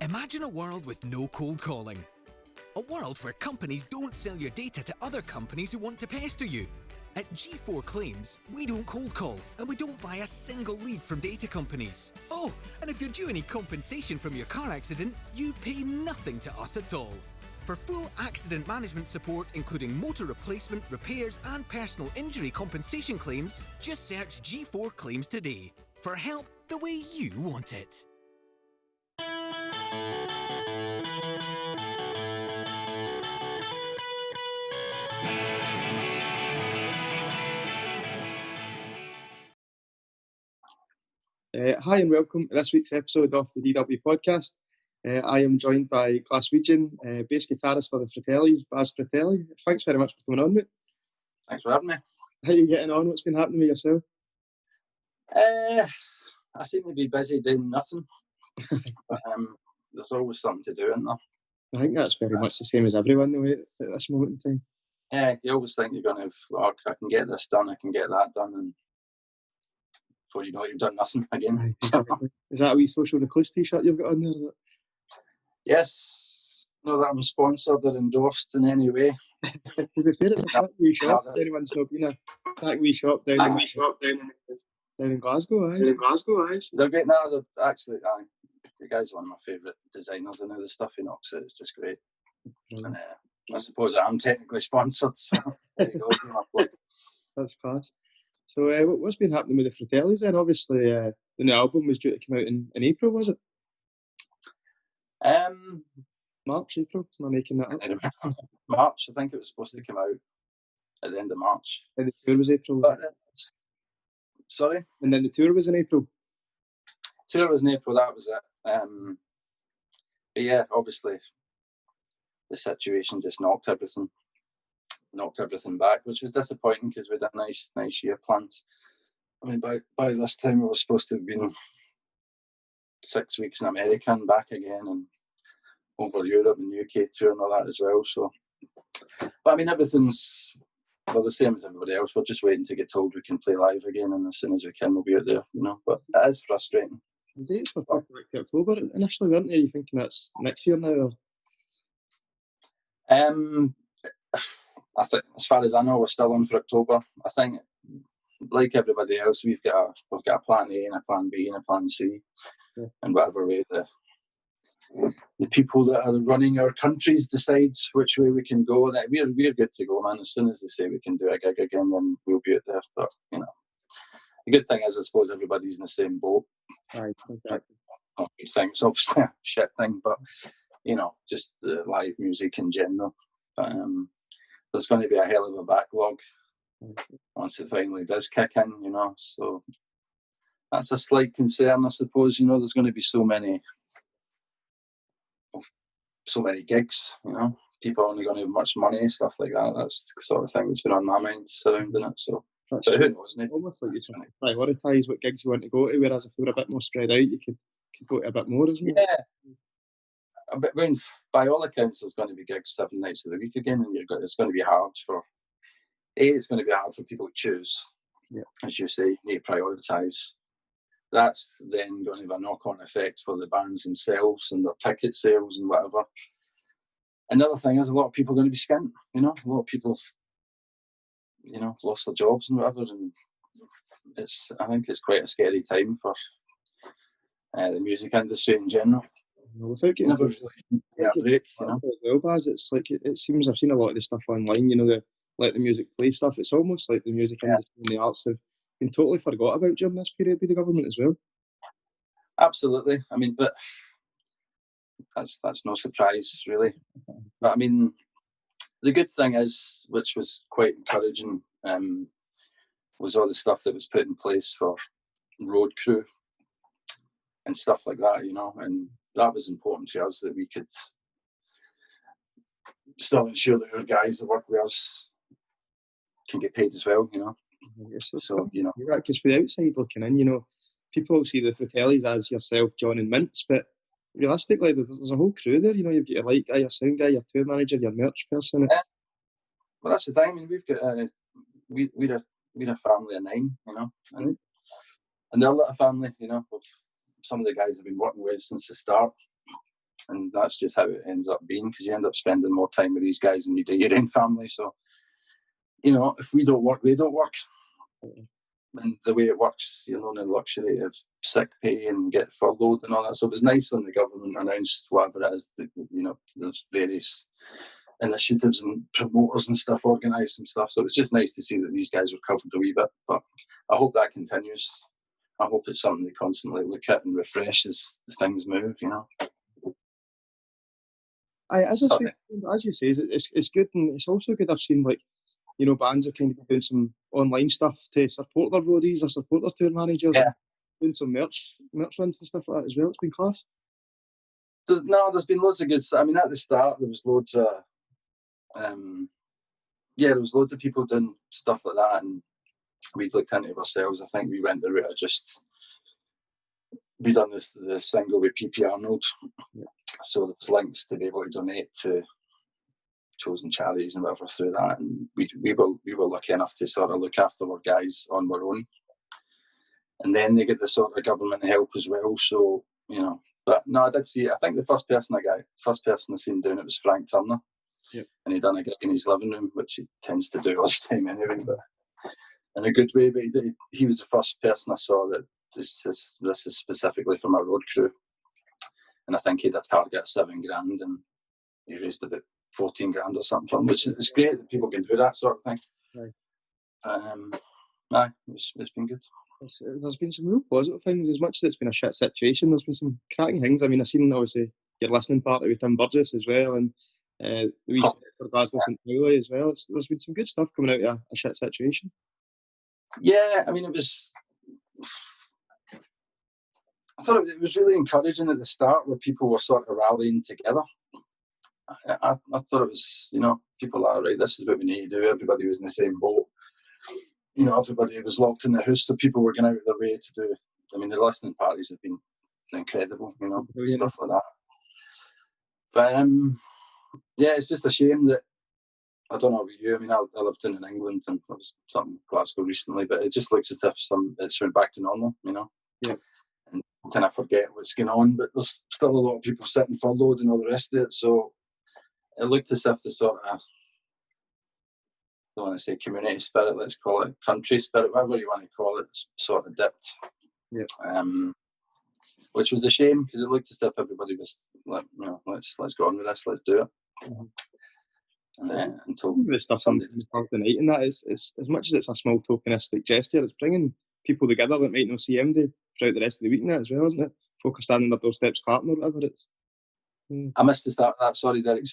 Imagine a world with no cold calling. A world where companies don't sell your data to other companies who want to pester you. At G4 Claims, we don't cold call and we don't buy a single lead from data companies. Oh, and if you're due any compensation from your car accident, you pay nothing to us at all. For full accident management support, including motor replacement, repairs and personal injury compensation claims, just search G4 Claims today. For help the way you want it. Hi and welcome to this week's episode of the DW podcast. I am joined by Glaswegian bass guitarist for the Fratellis, Fratellis. Thanks very much for coming on, mate. Thanks for having me. How are you getting on? What's been happening with yourself? I seem to be busy doing nothing. But there's always something to do, isn't there? I think that's very much the same as everyone, though, at this moment in time. Yeah, you always think you're going to have, I can get this done, I can get that done, and before you know it, you've done nothing again. Is that a wee social recluse t-shirt you've got on there? Yes. Not that I'm sponsored or endorsed in any way. To be fair, it's a wee shop. Anyone's not been a wee shop down in Glasgow, aye. They're great now. Actually, the guy's one of my favourite designers, and the stuff he knocks out is just great. And I suppose I'm technically sponsored, so there you go. That's class. So what's been happening with the Fratellis then? Obviously, the new album was due to come out in April, was it? March, April? Am I making that up? March, I think it was supposed to come out at the end of March. And the tour was April? Sorry? And then the tour was in April? Tour was in April, that was it. But yeah, obviously, the situation just knocked everything back, which was disappointing because we had a nice year planned. I mean, by this time we were supposed to have been 6 weeks in America and back again, and over Europe and UK tour and all that as well. So, but I mean, everything's the same as everybody else. We're just waiting to get told we can play live again, and as soon as we can, we'll be out there. But that is frustrating. The dates were back to October initially, weren't they? Are you thinking that's next year now? Or? I think, as far as I know, we're still on for October. I think, like everybody else, we've got a plan A and a plan B and a plan C, and whatever way the people that are running our countries decides which way we can go. That we're good to go, man. As soon as they say we can do a gig again, then we'll be out there. But the good thing is, I suppose everybody's in the same boat. Right, exactly. Not good things, obviously, a shit thing, but just the live music in general. There's going to be a hell of a backlog once it finally does kick in, so that's a slight concern, I suppose. There's going to be so many gigs, people are only going to have much money, stuff like that. That's the sort of thing that's been on my mind surrounding it. So, but who knows? Almost like you're trying to prioritise what gigs you want to go to, whereas if they were a bit more spread out, you could go to a bit more, isn't it? Yeah. But by all accounts, there's going to be gigs 7 nights of the week again, and it's going to be hard for people to choose. Yeah. As you say, you need to prioritise. That's then going to have a knock-on effect for the bands themselves and their ticket sales and whatever. Another thing is a lot of people are going to be skint. A lot of people have, lost their jobs and whatever, and I think it's quite a scary time for the music industry in general. Without getting never really get a break, it's like it seems I've seen a lot of the stuff online. The let the music play stuff. It's almost like the music industry and the arts have been totally forgot about during this period with the government as well. Absolutely. I mean, but that's no surprise really. But I mean, the good thing is, which was quite encouraging, was all the stuff that was put in place for road crew and stuff like that. And that was important to us, that we could still ensure that our guys that work with us can get paid as well, So, because for the outside looking in, people see the Fratellis as yourself, John and Mince, but realistically, there's a whole crew there. You've got your light guy, your sound guy, your tour manager, your merch person. Well, that's the thing. I mean, we've got we're a family of 9, and they're a little family, of some of the guys I've been working with since the start. And that's just how it ends up being, because you end up spending more time with these guys than you do your own family. So, if we don't work, they don't work. And the way it works, you're not in the luxury of sick pay and get furloughed and all that. So it was nice when the government announced whatever it is, that, there's various initiatives and promoters and stuff organised and stuff. So it was just nice to see that these guys were covered a wee bit. But I hope that continues. I hope it's something they constantly look at and refresh as the things move, As you say, it's good, and it's also good. I've seen bands are kind of doing some online stuff to support their roadies or support their tour managers. Yeah. Doing some merch runs and stuff like that as well. It's been class. There's been loads of good stuff. I mean, at the start there was loads of there was loads of people doing stuff like that, and we looked into it ourselves. I think we went the route of we done the single with PP Arnold. Yeah. So there was links to be able to donate to chosen charities and whatever through that, and we were lucky enough to sort of look after our guys on our own, and then they get the sort of government help as well. So but no, I did see it. I think the first person I seen doing it was Frank Turner. Yep. And he done a gig in his living room, which he tends to do all the time anyway, but in a good way. But he was the first person I saw that this is specifically for my road crew, and I think he had a target of $7,000, and he raised about 14 grand or something for him, which is great that people can do that sort of thing. Right. It's been good. There's been some real positive things. As much as it's been a shit situation, there's been some cracking things. I mean, I've seen obviously your listening party with Tim Burgess as well, and the wee set for Glasgow St. Pauli as well. There's been some good stuff coming out of a shit situation. Yeah, I mean, I thought it was really encouraging at the start where people were sort of rallying together. I thought it was, people are right, this is what we need to do. Everybody was in the same boat. Everybody was locked in the house, so people were going out of their way to do. I mean, the listening parties have been incredible, stuff like that. But it's just a shame that, I don't know about you. I mean, I lived in England and I was something in Glasgow recently, but it just looks as if it's went back to normal, Yeah. And you kind of forget what's going on, but there's still a lot of people sitting furloughed and all the rest of it. So it looked as if the sort of, I don't want to say community spirit, let's call it country spirit, whatever you want to call it, sort of dipped. Yeah. Which was a shame, because it looked as if everybody was like, let's go on with this, let's do it. Mm-hmm. Until the stuff on the night, and that is as much as it's a small tokenistic gesture, it's bringing people together that might not see him throughout the rest of the week now as well, isn't it? Folk are standing on their doorsteps clapping or whatever it's. I missed the start of that. Sorry, Derek. I'm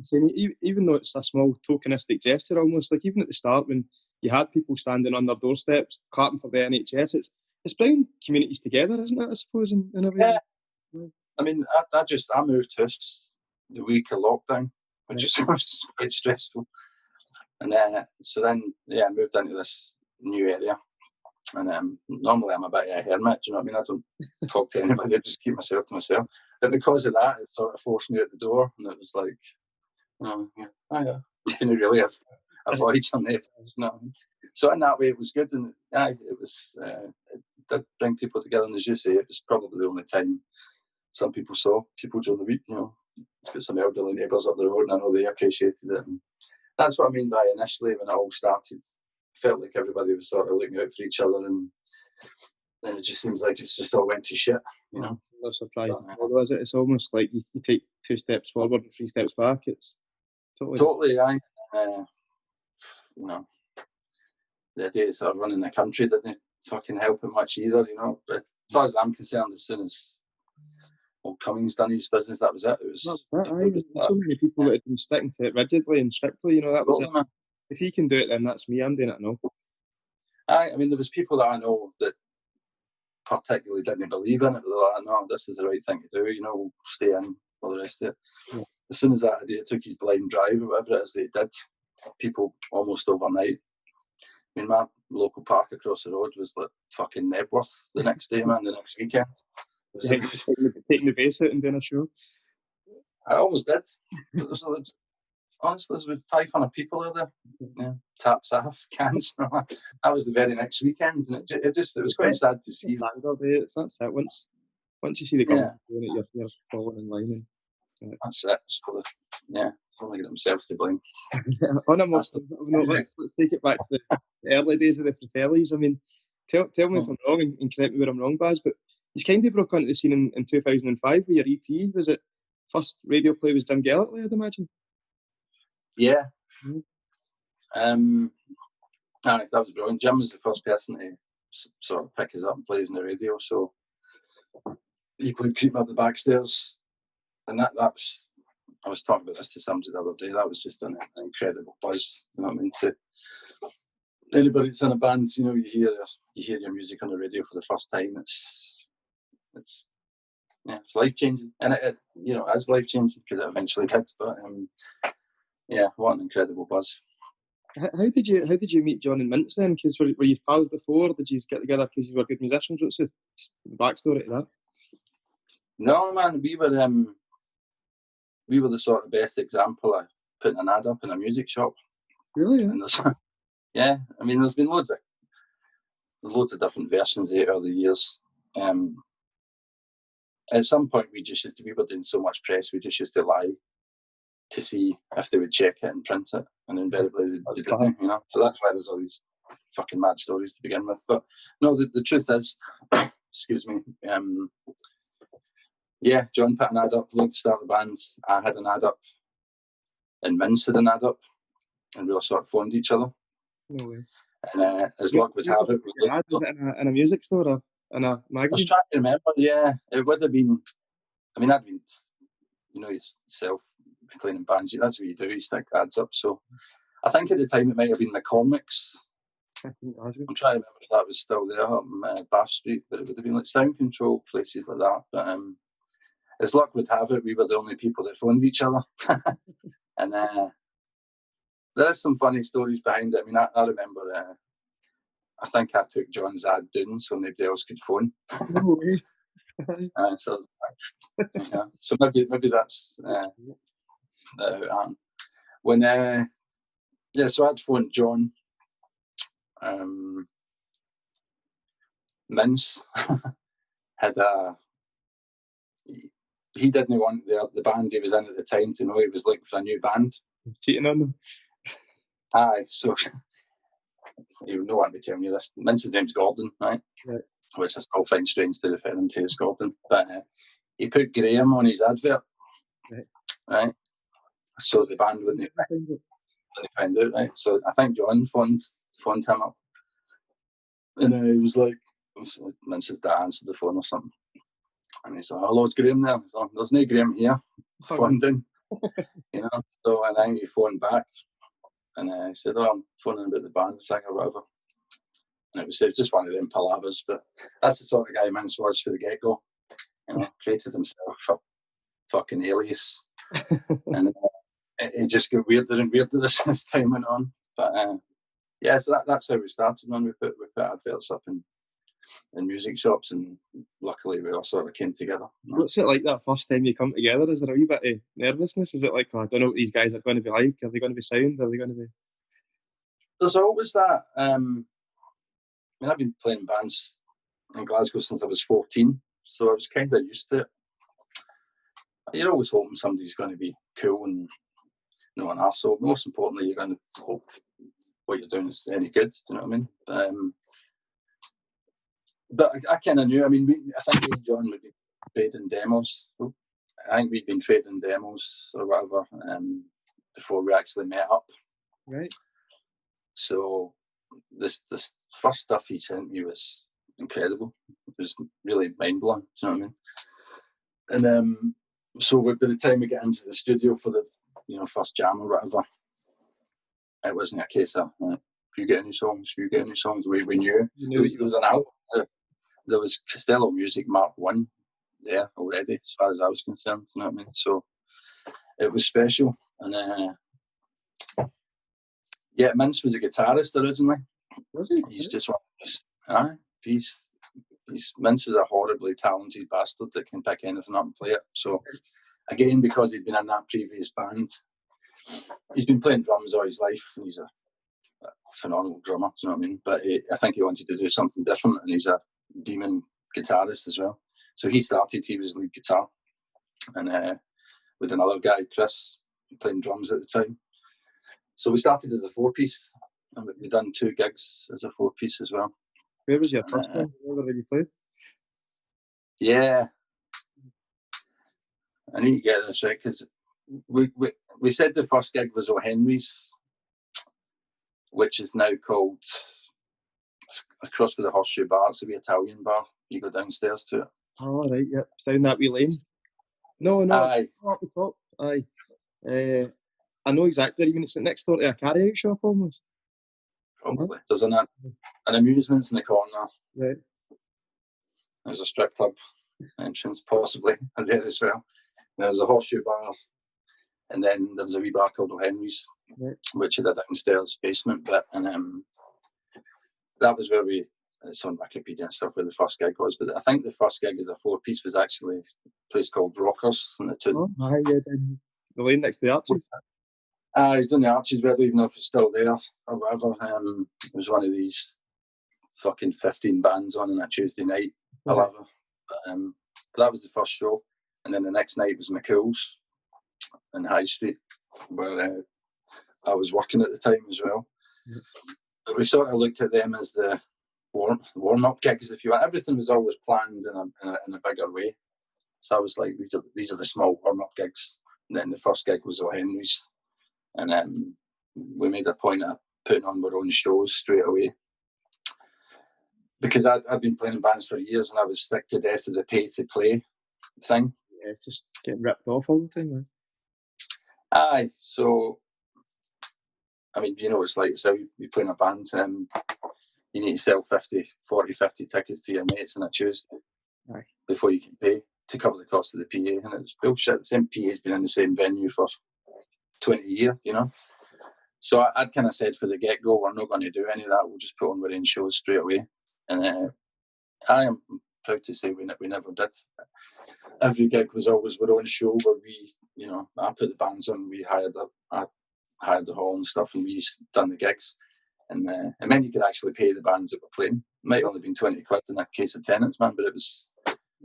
saying, even though it's a small tokenistic gesture, almost like even at the start when you had people standing on their doorsteps clapping for the NHS, it's bringing communities together, isn't it? I suppose in a way. Yeah. I mean, I moved house the week of lockdown, which was quite stressful, and so then I moved into this new area. And normally I'm a bit of a hermit, do you know what I mean? I don't talk to anybody, I just keep myself to myself. But because of that, it sort of forced me out the door, and it was like, you can really avoid your neighbours, you know? So in that way, it was good, and it did bring people together. And as you say, it was probably the only time some people saw people during the week, put some elderly neighbours up the road, and I know they appreciated it. And that's what I mean by initially when it all started. Felt like everybody was sort of looking out for each other, and then it just seems like it's just all went to shit, I'm not surprised. Although it's almost like you take 2 steps forward and 3 steps back. It's totally. The idea of running the country didn't fucking help it much either, But as far as I'm concerned, as soon as old Cummings done his business, that was it. It was so many people that had been sticking to it rigidly and strictly, that was it. Man. If he can do it, then that's me. I'm doing it now. I mean, there was people that I know that particularly didn't believe in it. They were like, no, this is the right thing to do. We'll stay in, all the rest of it. Yeah. As soon as that idea took his blind drive or whatever it is that he did, people almost overnight. I mean, my local park across the road was like fucking Nebworth the next day, man, the next weekend. Taking the bass out and doing a show. I almost did. Honestly, there's about 500 people out there. Yeah, taps off, cans. That was the very next weekend, and it was quite sad to see. That's it. Once once you see the company doing it, you're falling in line. And, that's it. So only get themselves to blame. On a more note, let's take it back to the early days of the Fratellis. I mean, tell me if I'm wrong, and correct me where I'm wrong, Baz, but you kind of broke onto the scene in 2005 with your EP. Was it first radio play was Jim Gellatly, I'd imagine? Yeah. That was brilliant. Jim was the first person to sort of pick us up and play us on the radio, so he played Creeping Up The Backstairs, and that was, I was talking about this to somebody the other day, that was just an incredible buzz, you know what I mean? To anybody that's in a band, you know, you hear your music on the radio for the first time, it's life-changing, and it is life-changing, because it eventually did, but what an incredible buzz. How did you meet John and Mince then? Because were you pals before? Did you get together because you were good musicians? What's the backstory to that? No, man, we were the sort of best example of putting an ad up in a music shop. Really? Yeah. I mean, there's been loads of different versions over the years. At some point, we were doing so much press, we just used to lie to see if they would check it and print it, and invariably they didn't, you know. So that's why there's all these fucking mad stories to begin with. But no, the truth is, excuse me, John put an ad up, linked to start the band. I had an ad up, and Mince had an ad up, and we all sort of phoned each other. No way. And as luck would have it, was it in a music store or in a magazine? I was trying to remember. Yeah, it would have been. I mean, I'd been, you know, yourself playing in bands. That's what you do. You stick ads up. So I think at the time it might have been McCormick's. I'm trying to remember if that was still there up in Bath Street, but it would have been like Sound Control, places like that. But as luck would have it, we were the only people that phoned each other. And there's some funny stories behind it. I mean, I remember, I think I took John's ad down so nobody else could phone. No way. So maybe that's when so I'd phoned John. Mince had he didn't want the band he was in at the time to know he was looking for a new band. Cheating on them. Aye, so no one be telling you this. Mince's name's Gordon, right? Which I still find strange to refer him to as Gordon. But he put Graham on his advert, right? So the band wouldn't find out, right? So I think John phoned him up, and he was like, Mince's dad answered the phone or something, and he's like, "Hello, it's Graham there." He's like, "There's no Graham here." Phoned in, you know. So and then he phoned back, and he said, "Oh, I'm phoning about the band thing or whatever." And it was just one of them palavers, but that's the sort of guy Mince was for the get-go. You know, created himself a fucking alias, and it just got weirder and weirder as time went on. But so that's how we started. Man, we put adverts up in music shops, and luckily we all sort of came together. What's it like that first time you come together? Is there a wee bit of nervousness? Is it like, I don't know what these guys are going to be like? Are they going to be sound? Are they going to be? There's always that. I mean, I've been playing bands in Glasgow since I was 14, so I was kind of used to it. You're always hoping somebody's going to be cool and no an arsehole. Most importantly, you're going to hope what you're doing is any good. Do you know what I mean? But I kind of knew. I mean, I think me and John would be trading demos. I think we'd been trading demos or whatever before we actually met up. Right. So this first stuff he sent me was incredible. It was really mind blowing. Do you know what I mean? And so by the time we get into the studio for the first jam or whatever, it wasn't a case of you get any songs. We knew there was an album. There was Costello Music Mark 1 there already, as far as I was concerned. You know what I mean? So it was special. And Mince was a guitarist originally. Was he? He's just one of those. He's Mince is a horribly talented bastard that can pick anything up and play it. So again, because he'd been in that previous band, he's been playing drums all his life, and he's a phenomenal drummer. Do you know what I mean? But I think he wanted to do something different, and he's a demon guitarist as well. So he started, he was lead guitar, and with another guy, Chris, playing drums at the time. So we started as a 4-piece, and we done 2 gigs as a 4-piece as well. Where was your first one? Where did you play? Yeah, I need to get this right, because we said the first gig was O'Henry's, which is now called across for the Horseshoe Bar. It's a wee Italian bar. You go downstairs to it. Oh, right, yep. Down that wee lane. No, Aye. up the top. Aye. I know exactly what you mean. It's next door to a carry-out shop almost. Probably. There's an amusements in the corner. Right. There's a strip club entrance, possibly, there as well. There's a Horseshoe Bar, and then there was a wee bar called O'Henry's, right, which had a downstairs basement bit, and that was where it's on Wikipedia and stuff, where the first gig was. But I think the first gig as a 4-piece was actually a place called Rockers in the Toon. Oh, aye, yeah, down the lane next to the Arches. It's done the Arches, but I don't even know if it's still there or whatever. It was one of these fucking 15 bands on a Tuesday night. I love it. But that was the first show. And then the next night was McCool's in High Street, where I was working at the time as well. But we sort of looked at them as the warm-up gigs, if you want. Everything was always planned in a bigger way. So I was like, these are the small warm-up gigs. And then the first gig was O'Henry's. And we made a point of putting on our own shows straight away. Because I'd been playing in bands for years, and I was sick to death of the pay-to-play thing. Yeah, it's just getting ripped off all the time, man. Aye, so, I mean, you know, it's like, so you play in a band, and you need to sell 50 tickets to your mates on a Tuesday before you can pay to cover the cost of the PA. And it was bullshit. The same PA's been in the same venue for 20 years, you know. So I'd kind of said for the get-go, we're not going to do any of that. We'll just put on our own shows straight away. And I am proud to say we never did. Every gig was always our own show where we, you know, I put the bands on, I hired the hall and stuff, and we done the gigs. And it meant you could actually pay the bands that were playing. It might only been 20 quid in a case of tenants, man, but it was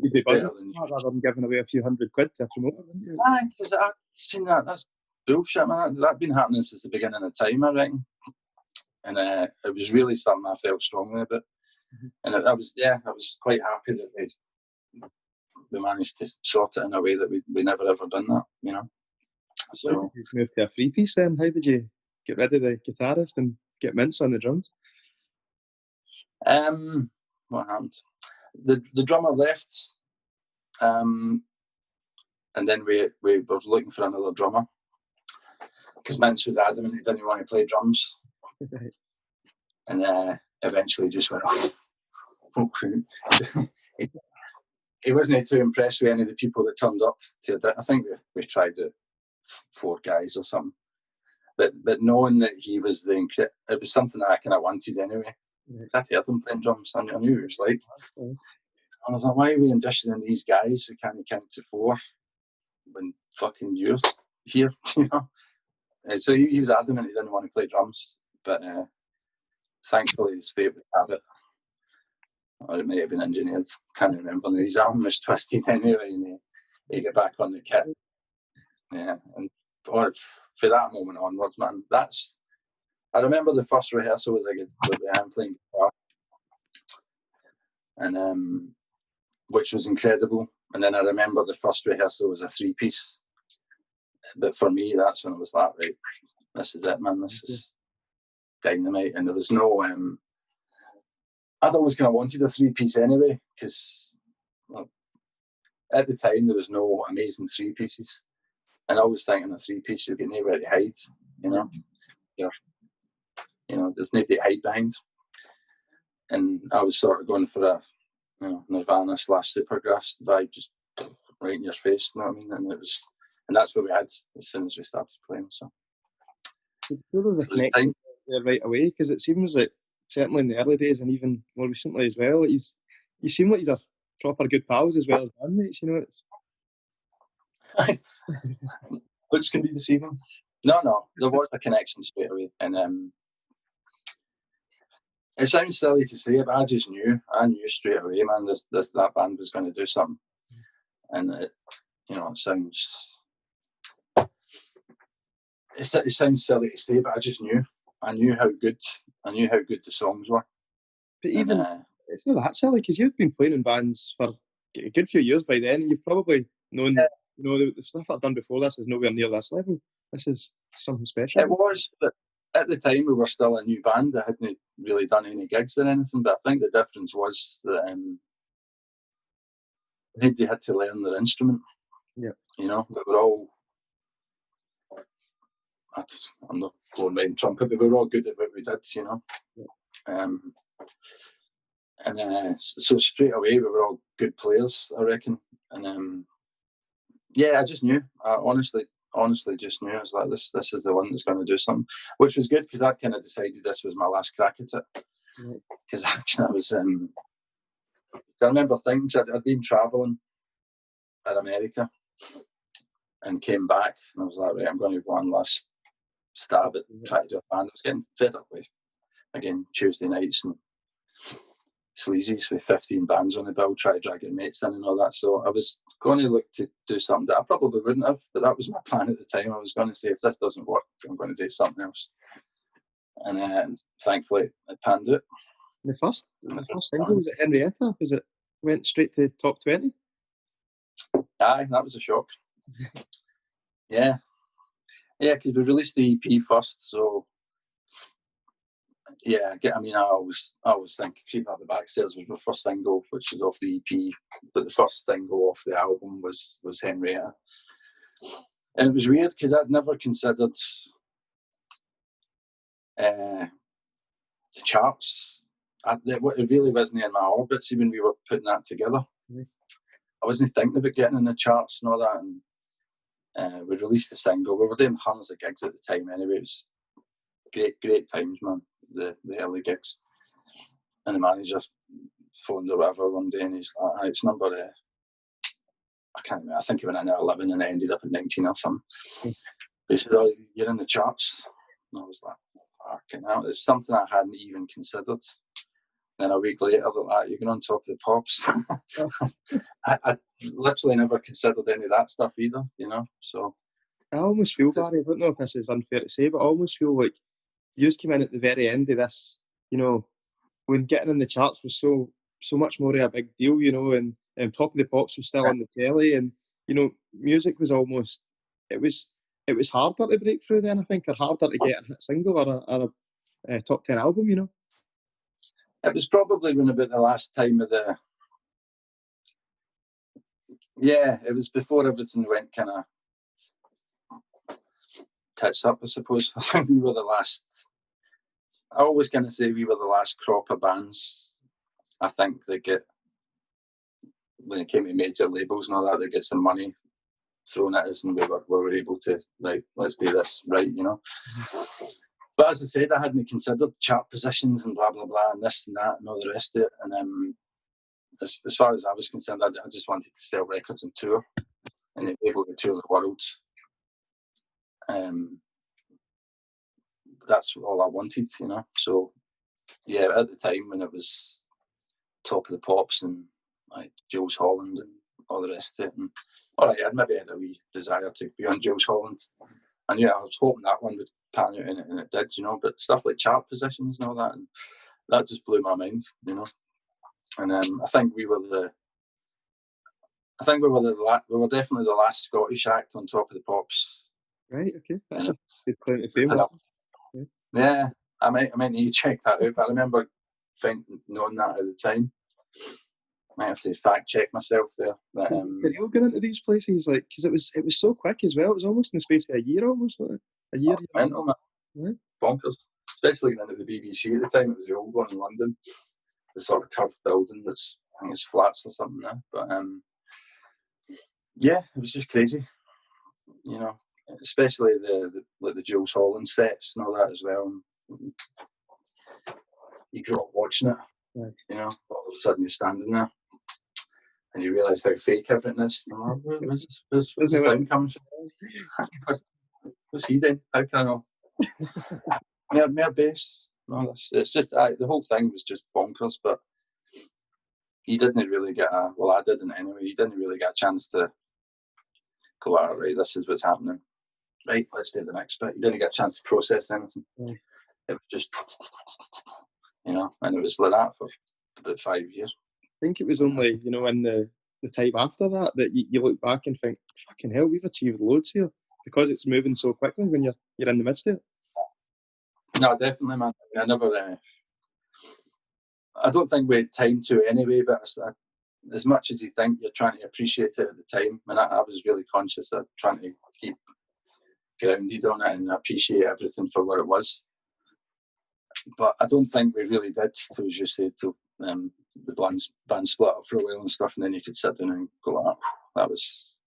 You'd be better than giving away a few $100 to a promoter, wouldn't you? Aye, because I've seen that. That's bullshit, man. That's been happening since the beginning of time, I reckon. And it was really something I felt strongly about. And I was quite happy that we managed to sort it in a way that we never ever done that, you know. So why did you move to a 3-piece then? How did you get rid of the guitarist and get Mince on the drums? What happened? The drummer left, and then we were looking for another drummer because Mince was adamant he didn't want to play drums, and eventually just went off. He wasn't too impressed with any of the people that turned up to it. I think we tried it 4 guys or something, but knowing that he was it was something that I kind of wanted anyway. I heard him playing drums. I knew he was like, and I thought, why are we auditioning these guys who can't count to 4 when fucking you're here, you know? So he was adamant he didn't want to play drums, but thankfully his fate would have it. Or it may have been engineered. Can't remember. His arm was twisted anyway, and he got back on the kit. Yeah, and for that moment onwards, man, I remember the first rehearsal was with him playing guitar, and which was incredible. And then I remember the first rehearsal was a 3-piece. But for me, that's when I was like, right, this is it, man. This is dynamite. And there was no. I'd always kind of wanted a 3-piece anyway, because at the time there was no amazing 3-pieces. And I was thinking a 3-piece, you get nowhere to hide, you know. You know, there's nobody to hide behind. And I was sort of going for a, you know, Nirvana / Supergrass vibe, just right in your face, you know what I mean? And that's what we had as soon as we started playing. So there was a connection there right away, because it seems like certainly in the early days and even more recently as well, you seem like he's a proper good pals as well as bandmates, you know. Which can be deceiving. No, there was a connection straight away, and it sounds silly to say, but I knew straight away, man, that band was going to do something. and it sounds silly to say, but I knew how good the songs were. But even it's not that silly, because you've been playing in bands for a good few years by then, and you've probably known, the stuff I've done before this is nowhere near this level. This is something special. It was, but at the time we were still a new band. I hadn't really done any gigs or anything, but I think the difference was that they had to learn their instrument. Yeah. We were all, I'm not blowing my own trumpet, but we were all good at what we did, Yeah. So straight away we were all good players, I reckon. And I just knew. I honestly just knew. I was like, this is the one that's going to do something, which was good, because I kind of decided this was my last crack at it. Because I was, I remember things. I'd been travelling in America and came back, and I was like, right, I'm going to have one last stab at trying to do a band. I was getting fed up with, again, Tuesday nights and sleazies with 15 bands on the bill, try to drag your mates in and all that. So I was going to look to do something that I probably wouldn't have, but that was my plan at the time. I was going to say, if this doesn't work, I'm going to do something else. And thankfully it panned out. The first single, was it Henrietta? Went straight to top 20? Aye, that was a shock. Yeah, because we released the EP first, so yeah. I always think Creeping Up The Backstairs was my first single, which was off the EP, but the first single off the album was Henrietta. And it was weird, because I'd never considered the charts. It really wasn't in my orbit. See, when we were putting that together, I wasn't thinking about getting in the charts and all that. And we released the single. We were doing hundreds of gigs at the time anyway. It was great times, man, the early gigs. And the manager phoned or whatever one day, and he's like, it's number, I can't remember, I think he went in at 11 and it ended up at 19 or something. He said, oh, you're in the charts. And I was like, fucking hell, it's something I hadn't even considered. Then a week later, they're like, you're going on Top of the Pops. I literally never considered any of that stuff either, so. I almost feel, Barry, I don't know if this is unfair to say, but I almost feel like you just came in at the very end of this, when getting in the charts was so much more of a big deal, and Top of the Pops was still on the telly, and, music was almost, it was harder to break through then, I think, or harder to get a hit single or a top 10 album, It was probably when about the last time of the... Yeah, it was before everything went kind of tits up, I suppose. I think we were the last... I always kind of say we were the last crop of bands, I think, that get... When it came to major labels and all that, they get some money thrown at us, and we were able to, like, let's do this right, But as I said, I hadn't considered chart positions and blah, blah, blah, and this and that and all the rest of it. And as far as I was concerned, I just wanted to sell records and tour and be able to tour the world. That's all I wanted, So, yeah, at the time when it was Top of the Pops and like Jools Holland and all the rest of it, and all right, I'd maybe had a wee desire to be on Jools Holland. And I was hoping that one would pan out, and it did, But stuff like chart positions and all that, and that just blew my mind, And I think we were definitely the last Scottish act on Top of the Pops. Right. Okay. That's a good claim to fame. Yeah, I might need to check that out. But I remember knowing that at the time. Might have to fact check myself there. But, is it surreal going into these places, like, because it was so quick as well. It was almost in the space of a year, almost. A year. Mental, man. Yeah. Bonkers. Especially going into the BBC at the time. It was the old one in London. The sort of curved building that's, I think it's flats or something now. But yeah, it was just crazy. Especially the Jools Holland sets and all that as well. And you grew up watching it, all of a sudden you're standing there and you realise how fake everything is. Where's the sound coming from? What's he doing? How can I know? More bass. No, it's just the whole thing was just bonkers. But you didn't really get I didn't anyway, you didn't really get a chance to go, all right, this is what's happening. Right, let's do the next bit. You didn't get a chance to process anything. It was just, and it was like that for about 5 years. I think it was only, in the time after that you look back and think, fucking hell, we've achieved loads here, because it's moving so quickly when you're in the midst of it. No, definitely, man. I never. I don't think we had time to anyway, but as much as you think, you're trying to appreciate it at the time. And I was really conscious of trying to keep grounded on it and appreciate everything for what it was. But I don't think we really did, as you said, till the band split up for a while and stuff, and then you could sit down and go, oh, that was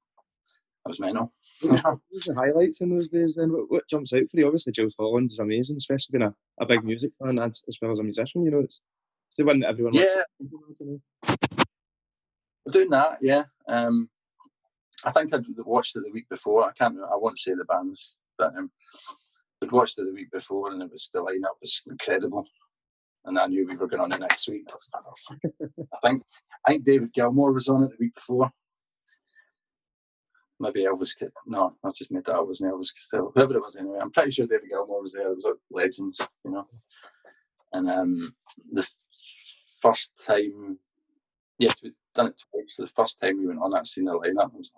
mental. What was the highlights in those days then? What jumps out for you? Obviously, Jools Holland is amazing, especially being a big music fan as well as a musician. It's the one that everyone wants to know. We're doing that, yeah. I think I'd watched it the week before. I won't say the bands, but I'd watched it the week before, and the lineup was incredible. And I knew we were going on the next week. I think David Gilmour was on it the week before. Maybe Elvis. No, I just made that up. It wasn't Elvis Costello. Whoever it was anyway. I'm pretty sure David Gilmour was there. It was like legends, And the first time, we'd done it twice. The first time we went on, I'd seen the lineup. I was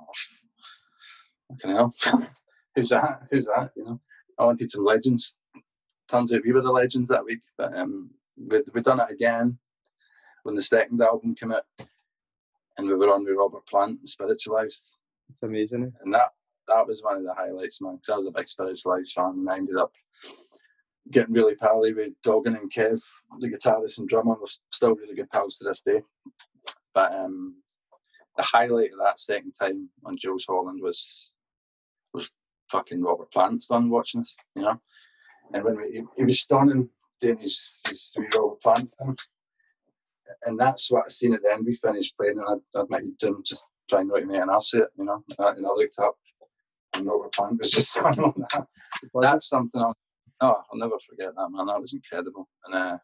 like, fucking hell. Who's that? I wanted some legends. Turns out we were the legends that week. But we'd done it again when the second album came out, and we were on with Robert Plant and Spiritualized. It's amazing. And that was one of the highlights, man, because I was a big Spiritualized fan, and I ended up getting really pally with Doggin and Kev, the guitarist and drummer. We're still really good pals to this day. But the highlight of that second time on Jools Holland was fucking Robert Plant done watching us, And when he was stunning doing his Robert Plant thing. And that's what I seen at the end. We finished playing, and I'd met him just trying not to make an ass of it, And I looked up, and Robert Plant was just standing on that. That's something I'll never forget that, man. That was incredible. And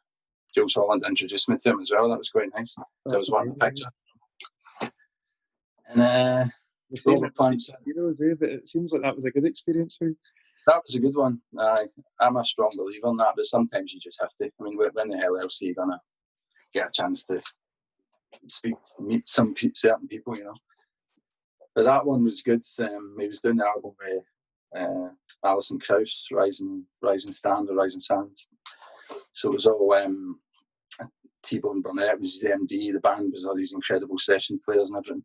Jools Holland introduced me to him as well. That was quite nice. So I was one of the picture. And Robert Plant said, but it seems like that was a good experience for you. That was a good one. I'm a strong believer in that, but sometimes you just have to. I mean, when the hell else are you going to get a chance to meet certain people, But that one was good. He was doing the album with Alison Krauss, Rising Stand or Rising Sand. So it was all T-Bone Burnett was his MD. The band was all these incredible session players and everything.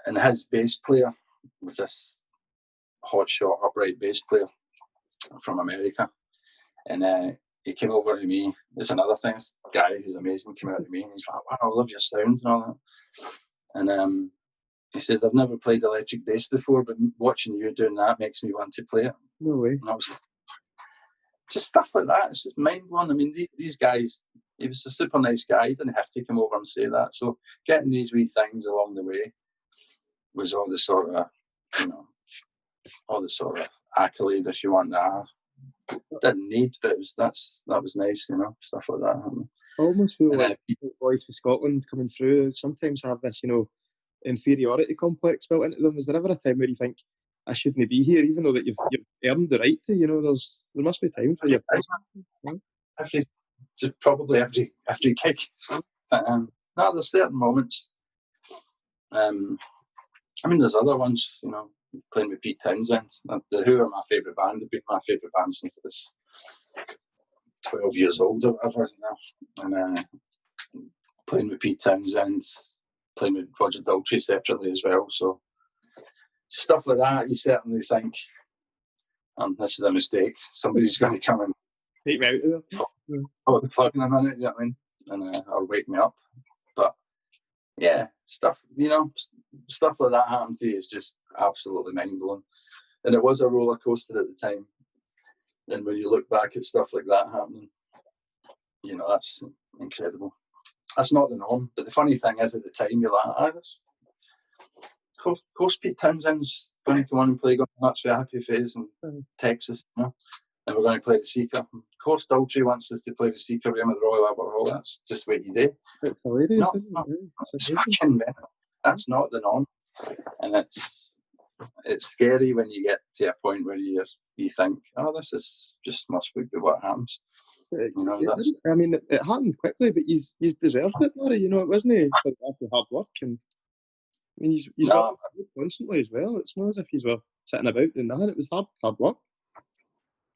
And his bass player was this hotshot upright bass player from America. And he came over to me. It's another thing. This guy who's amazing came out to me, and he's like, "Wow, I love your sound and all that." And he says, "I've never played electric bass before, but watching you doing that makes me want to play it." No way. And I was just stuff like that. It's just mind blowing. I mean, these guys. He was a super nice guy. He didn't have to come over and say that. So getting these wee things along the way was all the sort of, accolade, if you want that. Didn't need, but that was nice, stuff like that. I almost feel like boys from Scotland coming through sometimes have this, inferiority complex built into them. Is there ever a time where you think, I shouldn't be here, even though that you've earned the right to? There must be times where probably every gig. But no, there's certain moments. There's other ones, playing with Pete Townsend. The Who are my favourite band. They've been my favourite band since I was 12 years old or whatever. And playing with Pete Townsend, playing with Roger Daltrey separately as well. So stuff like that, you certainly think, this is a mistake. Somebody's going to come and take me out of there. Pull the plug in a minute, you know what I mean? And or wake me up. But yeah, stuff like that happened to you is just absolutely mind blowing. And it was a roller coaster at the time. And when you look back at stuff like that happening, that's incredible. That's not the norm. But the funny thing is, at the time, you're like, of course Pete Townsend's going to come on and play Going Nuts for a Happy Face in Texas, And we're going to play The Seeker. Of course Daltrey wants us to play the Secret Realm of the Royal Albert Hall. That's just what you do. It's hilarious, No, isn't it? Yeah, it's fucking better. That's not the norm. And it's scary when you get to a point where you think, oh, this is just must be what happens. You know, that's, I mean, it happened quickly, but he's deserved it, Barry. You know, it wasn't he? After hard work, and I mean, he's worked constantly as well. It's not as if he's were sitting about doing nothing. It was hard work.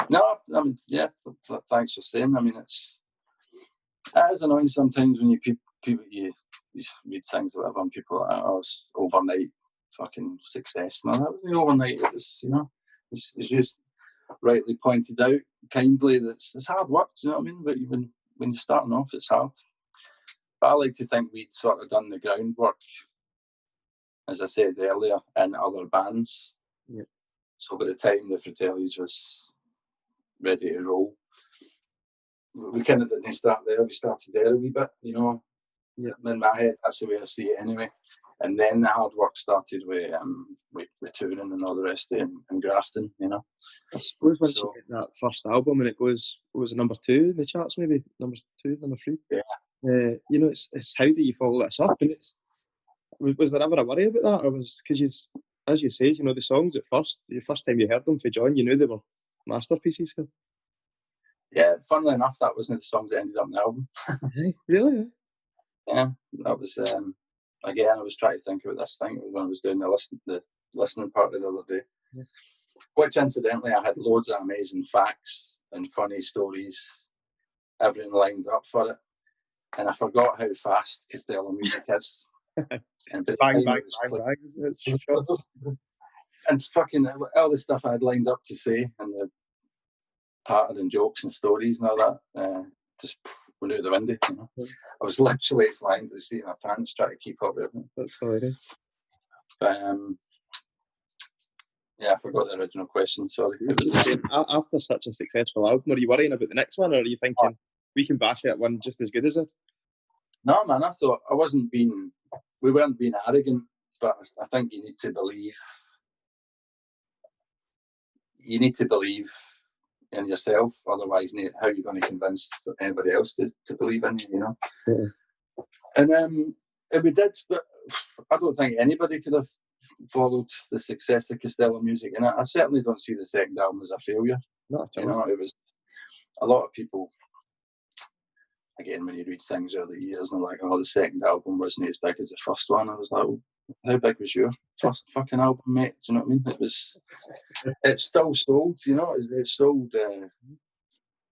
No, I mean, yeah. Thanks for saying. I mean, it is annoying sometimes when you read things or whatever, and people are like, oh, it's overnight fucking success. No, that wasn't overnight. It was, you know, it's just rightly pointed out kindly that it's hard work. Do you know what I mean? But even when you're starting off, it's hard. But I like to think we'd sort of done the groundwork, as I said earlier, in other bands. Yep. So by the time the Fratellis was ready to roll, we kind of didn't start there. We started there a wee bit, you know. Yep. In my head, that's the way I see it anyway. And then the hard work started with touring and all the rest of it, and grafting, you know. I suppose once you get that first album and it was number 2 in the charts, maybe number 2, number 3. Yeah. You know, it's how do you follow this up? And was there ever a worry about that, or was because as you say, you know, the songs at first, the first time you heard them for John, you knew they were masterpieces. Yeah, funnily enough, that wasn't the songs that ended up in the album. Really? Yeah, that was again. I was trying to think about this thing when I was doing the listening part of the other day. Yeah. Which, incidentally, I had loads of amazing facts and funny stories, everything lined up for it, and I forgot how fast Costello music is. And bang, and fucking all the stuff I had lined up to say, and the pattern and jokes and stories and all that, just went out the window. You know? I was literally flying to the seat of my pants trying to keep up with it. That's hilarious. But yeah, I forgot the original question. Sorry. After such a successful album, are you worrying about the next one, or are you thinking we can bash that one just as good as it? No, man. I thought we weren't being arrogant, but I think you need to believe. You need to believe in yourself, otherwise, how are you going to convince anybody else to believe in you? You know. Yeah. And we did, but I don't think anybody could have followed the success of Costello music, and I certainly don't see the second album as a failure. Not at all. You know, it was a lot of people. Again, when you read things over the years, and they're like, "Oh, the second album wasn't as big as the first one." I was like, well, "How big was your first fucking album, mate?" Do you know what I mean? It's still sold. You know, it sold.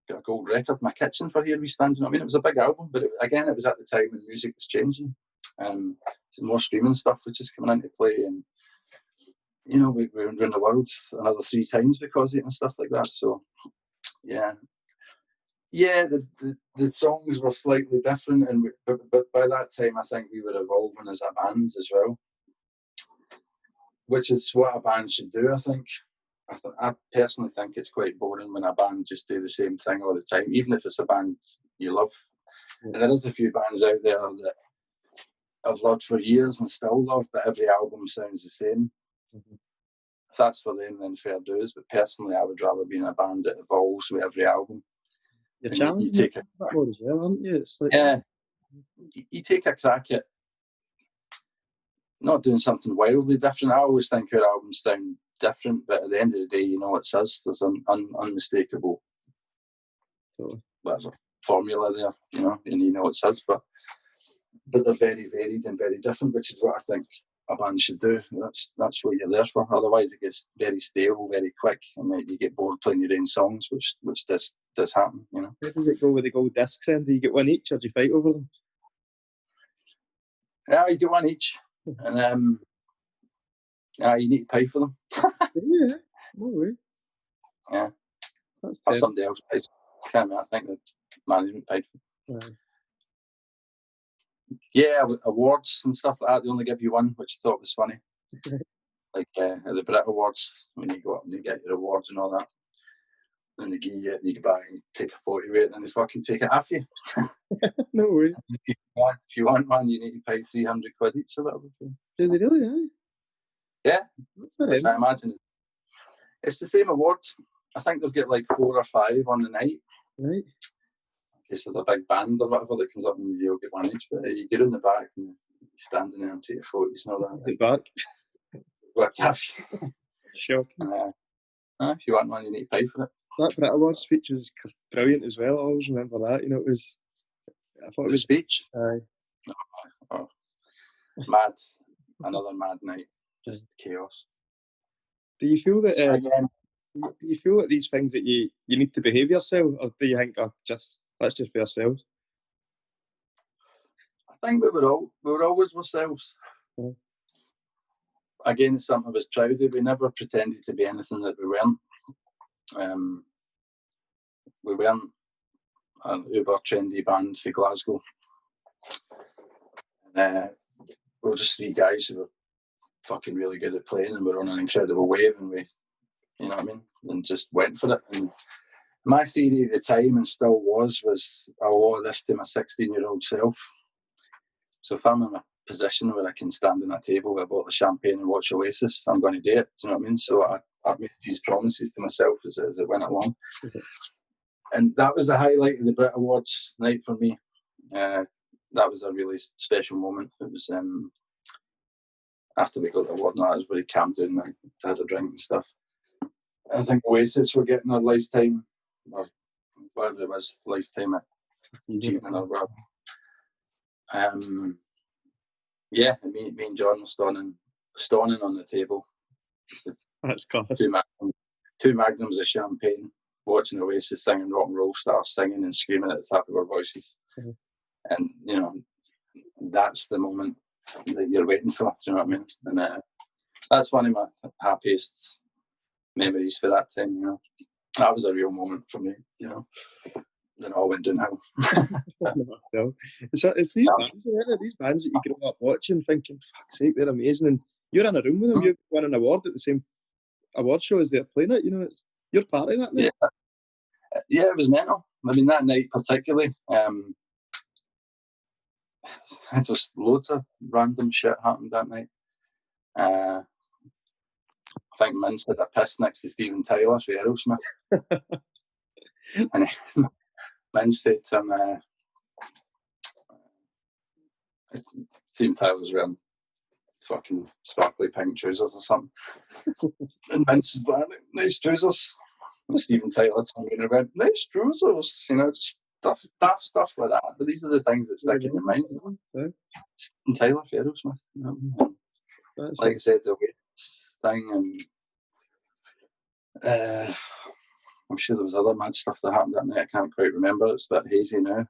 Got a gold record in my kitchen for Here We Stand. You know what I mean? It was a big album, but it was at the time when music was changing. More streaming stuff was just coming into play, and you know, we went around the world another 3 times because of it and stuff like that. So, yeah. The songs were slightly different, but by that time, I think we were evolving as a band as well, which is what a band should do. I think. I personally think it's quite boring when a band just do the same thing all the time, even if it's a band you love. And there is a few bands out there that I've loved for years and still love, but every album sounds the same. Mm-hmm. If that's for them, then fair dues. But personally, I would rather be in a band that evolves with every album. You're challenging you take a crack as well, aren't you? It's like, you take a crack at not doing something wildly different. I always think our albums sound different, but at the end of the day, you know it's us. There's an unmistakable formula there, you know, and you know it's us. But they're very varied and very different, which is what I think a band should do. That's what you're there for. Otherwise, it gets very stale, very quick, and then you get bored playing your own songs, which does happen. You know. How does it go with the gold discs? Then do you get one each, or do you fight over them? Yeah, you get one each, and you need to pay for them. Yeah, no way. Yeah, or somebody else pays. I think the management paid for them. Right. Yeah, awards and stuff like that, they only give you one, which I thought was funny. Like at the Brits Awards, when you go up and you get your awards and all that, and they give you it, and you go back and take a photo of it, and they fucking take it off you. No way. If you want one, you need to pay 300 quid each or whatever. Do they really? Yeah. What's that? I imagine it's the same award. I think they've got like 4 or 5 on the night. Right. Okay, so there's a big band or whatever that comes up and you'll get one each, but you get in the back and you stand in there and take your photos and all that. The back. But Shocking. if you want one, you need to pay for it. That Brit Awards speech was brilliant as well. I always remember that. You know, I thought it was speech. Aye. Oh. Mad. Another mad night. Just chaos. Do you feel that? Again, Do you feel that these things that you need to behave yourself, or do you think, let's just be ourselves? I think we were always ourselves. Yeah. Again, it's something I was proud of. We never pretended to be anything that we weren't. We weren't an uber trendy band for Glasgow. We were just three guys who were fucking really good at playing, and we were on an incredible wave, and we, you know what I mean, and just went for it. And my theory at the time, and still was I owe this to my 16-year-old self. So if I'm in a position where I can stand on a table with a bottle of champagne and watch Oasis, I'm going to do it. Do you know what I mean? So I made these promises to myself as it went along. And that was the highlight of the Brit Awards night for me. That was a really special moment. It was after we got the award, and I was very calmed down and had a drink and stuff. I think Oasis were getting their lifetime, or whatever it was, lifetime achievement or whatever. Me and John were stoning on the table. That's class. Two magnums of champagne, watching Oasis singing rock and roll stars, singing and screaming at the top of our voices. Mm-hmm. And, you know, that's the moment that you're waiting for, do you know what I mean? And that's one of my happiest memories for that time, you know. That was a real moment for me, you know. Then it all went downhill. It's these bands that you grow up watching, thinking, fuck's sake, they're amazing. And you're in a room with them, you've won an award at the same award show as they're playing it, you know, you're part of that night. Yeah, it was mental. I mean, that night particularly, it was loads of random shit happened that night. I think Mince had a piss next to Steven Tyler for Aerosmith. And Mince said to him, Steven Tyler's wearing fucking sparkly pink trousers or something. And Mince was like, nice trousers. And Steven Tyler turned and went, nice trousers. You know, just daft stuff like that. But these are the things that stick in your mind. Yeah. Steven Tyler for Aerosmith. You know? Like I said, the Oasis thing, and I'm sure there was other mad stuff that happened that night. I can't quite remember. It's a bit hazy now.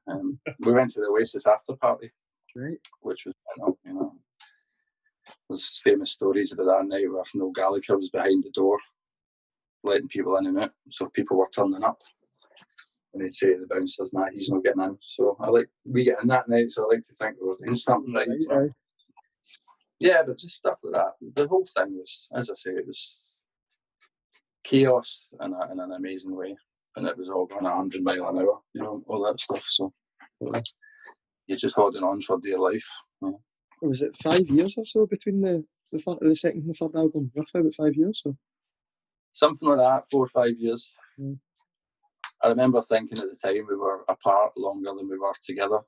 We went to the Oasis after party, right, which was, you know, there's famous stories about that night where Noel Gallagher was behind the door, letting people in and out. So people were turning up, and they'd say to the bouncers, "Nah, he's not getting in." So we get in that night. So I like to think we were doing something right. So. Yeah, but just stuff like that. The whole thing was, as I say, it was chaos in an amazing way, and it was all going 100 miles an hour, you know, all that stuff. So you're just holding on for dear life. Yeah. Was it 5 years or so between the second and the third album? Roughly about 5 years, so something like that, 4 or 5 years. Mm. I remember thinking at the time we were apart longer than we were together.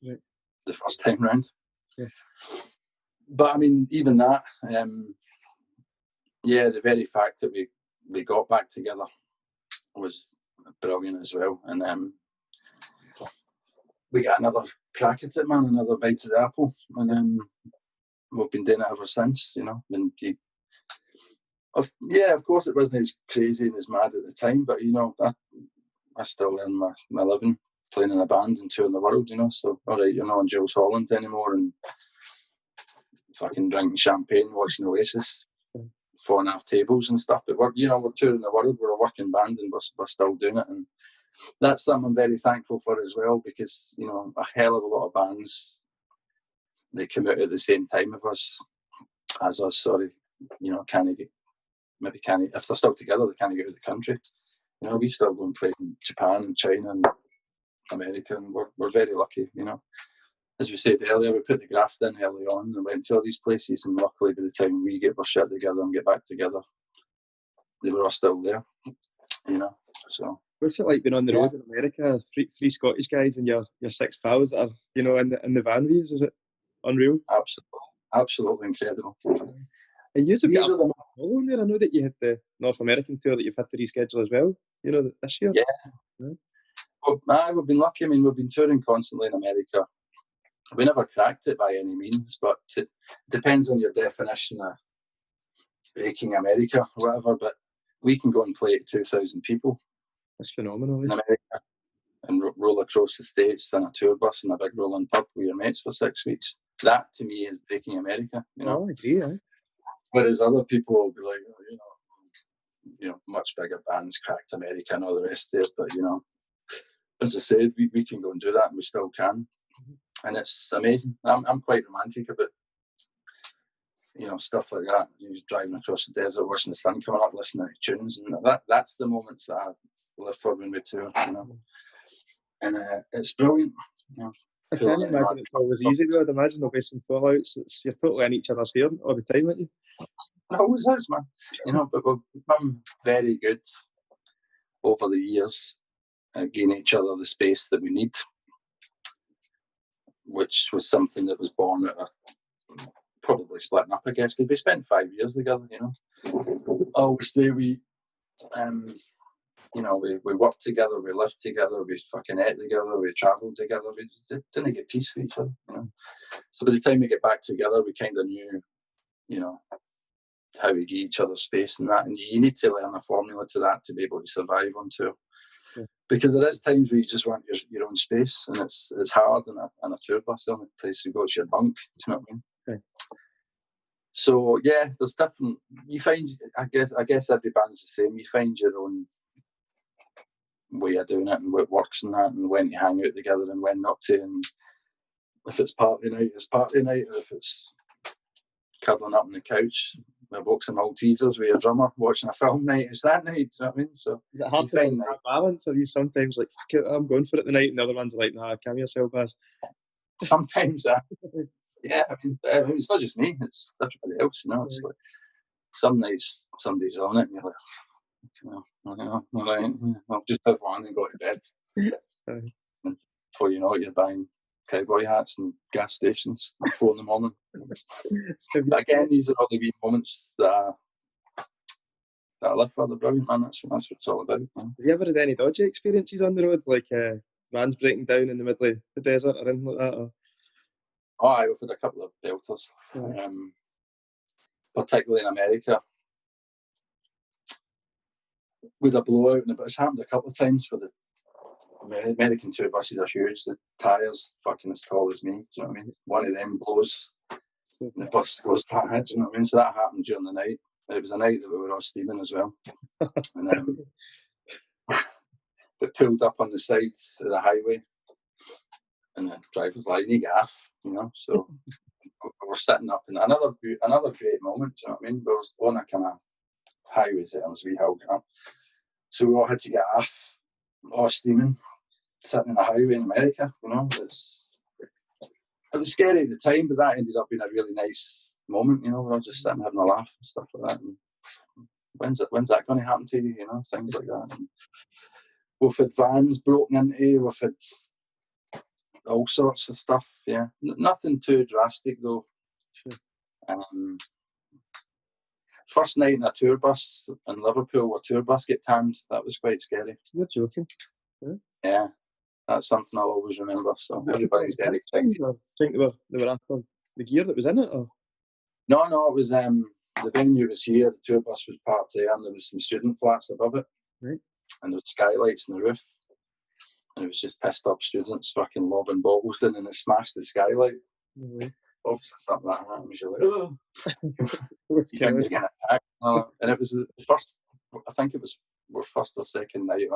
Right. The first time round. Yeah. But I mean, even that, the very fact that we got back together was brilliant as well. And we got another crack at it, man, another bite of the apple. And we've been doing it ever since, you know. And of course it wasn't as crazy and as mad at the time, but, you know, I still earn my living playing in a band and touring the world, you know. So, all right, you're not on Jools Holland anymore and fucking drinking champagne, watching Oasis, falling off tables and stuff. But we're touring the world. We're a working band, and we're still doing it. And that's something I'm very thankful for as well, because, you know, a hell of a lot of bands, they come out at the same time as us. Sorry, you know, if they're still together, they can't get out of the country. You know, we still go and play in Japan and China and America, and we're very lucky, you know. As we said earlier, we put the graft in early on and went to all these places, and luckily by the time we get our shit together and get back together, they were all still there, you know. So What's it like being on the road in America? Three Scottish guys and your six pals that are, you know, in the van with you. Is it unreal? Absolutely incredible. And you've got a following there. I know that you had the North American tour that you've had to reschedule as well, you know, this year. Yeah. Well, we've been lucky. I mean, we've been touring constantly in America. We never cracked it by any means, but it depends on your definition of breaking America or whatever. But we can go and play to 2,000 people. That's phenomenal. In America, and roll across the States in a tour bus in a big rolling pub with your mates for 6 weeks. That to me is breaking America. You know? Oh, I agree. Eh? Whereas other people will be like, you know, much bigger bands cracked America and all the rest of it. But you know, as I said, we can go and do that, and we still can. And it's amazing. I'm quite romantic about, you know, stuff like that. You're driving across the desert, watching the sun coming up, listening to tunes, and that's the moments that I live for when we tour, you know. And it's brilliant. You know, I can't imagine it's always easy though. I'd imagine there'll be some fallouts. You're totally in each other's hair all the time, aren't you? It always is, man. You know, but we've become very good over the years at giving each other the space that we need, which was something that was born out of probably splitting up, I guess, because we spent 5 years together, you know. I always say you know, we worked together, we lived together, we fucking ate together, we travelled together, we didn't get peace with each other, you know. So by the time we get back together, we kind of knew, you know, how we give each other space and that. And you need to learn a formula to that to be able to survive on tour. Yeah. Because there is times where you just want your own space, and it's hard in a tour bus. The only place you go is your bunk, do you know what I mean? Okay. So yeah, there's different. You find, I guess every band's the same. You find your own way of doing it and what works and that, and when to hang out together and when not to. And if it's party night, it's party night. If it's cuddling up on the couch with a box of Maltesers with your drummer watching a film night, it's that night. Do you know what I mean? So is it hard to find that balance? Are you sometimes like, fuck it, I'm going for it tonight, and the other ones are like, nah, calm yourself, Baz? Sometimes, yeah. I mean, it's not just me; it's everybody else. You know, it's like some nights somebody's on it, and you're like, all right, I'll just have one and go to bed. And before you know it, you're buying cowboy hats and gas stations at 4 a.m. But again, these are all the wee moments that I live for. They're brilliant, man. That's what it's all about. Man. Have you ever had any dodgy experiences on the road, like vans breaking down in the middle of the desert or anything like that? Or? Oh, we've had a couple of belters, particularly in America. With a blowout, but it's happened a couple of times for the American tour buses are huge. The tyres fucking as tall as me. Do you know what I mean? One of them blows, and the bus goes flat. Do you know what I mean? So that happened during the night. It was a night that we were all steaming as well, and we pulled up on the side of the highway, and the driver's like, "You need gaff," you know. So we're sitting up in another great moment. Do you know what I mean? There was on a kind of highways there, as we held it up. So we all had to get off, all steaming, sitting in a highway in America, you know. It was scary at the time, but that ended up being a really nice moment, you know. We're all just sitting having a laugh and stuff like that. And when's that going to happen to you, you know, things like that. And we've had vans broken into, we've had all sorts of stuff, yeah. Nothing too drastic, though. Sure. First night in a tour bus in Liverpool, a tour bus get tanned. That was quite scary. You're joking. Yeah, that's something I'll always remember. So everybody's dead excited. I think they were after the gear that was in it, or? No, it was the venue was here. The tour bus was parked there, and there was some student flats above it, right? And there was skylights on the roof, and it was just pissed up students fucking lobbing bottles in, and it smashed the skylight. Mm-hmm. Obviously, something like that happens, you're like, oh, you think you're getting attacked. And it was the first. I think it was our first or second night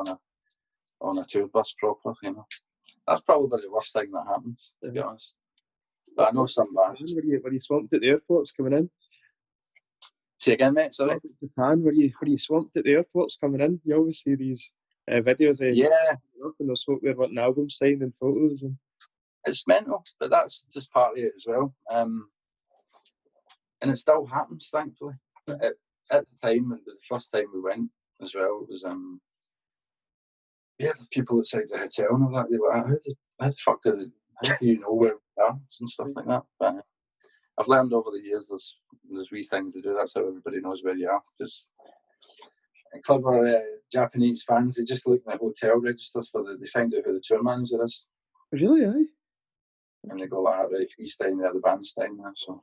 on a tour bus proper. You know, that's probably the worst thing that happened, to be honest. But I know some bands. Were you swamped at the airports coming in? Say again, mate. Sorry. Japan, were you swamped at the airports coming in? You always see these videos. And they're swamped there wanting albums signed and photos and. It's mental, but that's just part of it as well. And it still happens, thankfully. At the time, the first time we went as well, it was yeah, the people outside the hotel and all that, they're like, how the fuck how do you know where we are and stuff like that? But I've learned over the years there's wee things to do. That's how everybody knows where you are. Just clever Japanese fans, they just look at the hotel registers they find out who the tour manager is. Really, aye? And they go, right, he's staying there, the band's staying there. So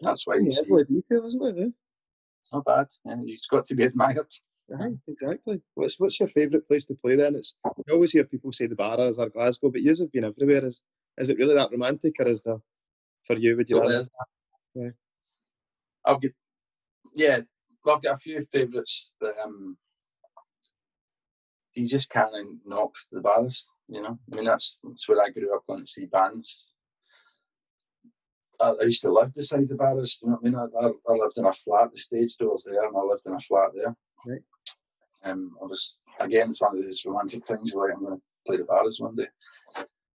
that's why you see. Detail, isn't it? Not bad. Yeah, you've got to be admired. Aye, exactly. What's your favourite place to play then? I always hear people say the Barras or Glasgow, but yours have been everywhere. Is it really that romantic, or is there for you? Would you rather? Yeah. I've got a few favourites that you just can't knock the Barras. You know, I mean that's where I grew up going to see bands. I used to live beside the Barras. You know what I mean? I lived in a flat. The stage door's there, and I lived in a flat there. Right. It's one of those romantic things. Like I'm going to play the Barras one day,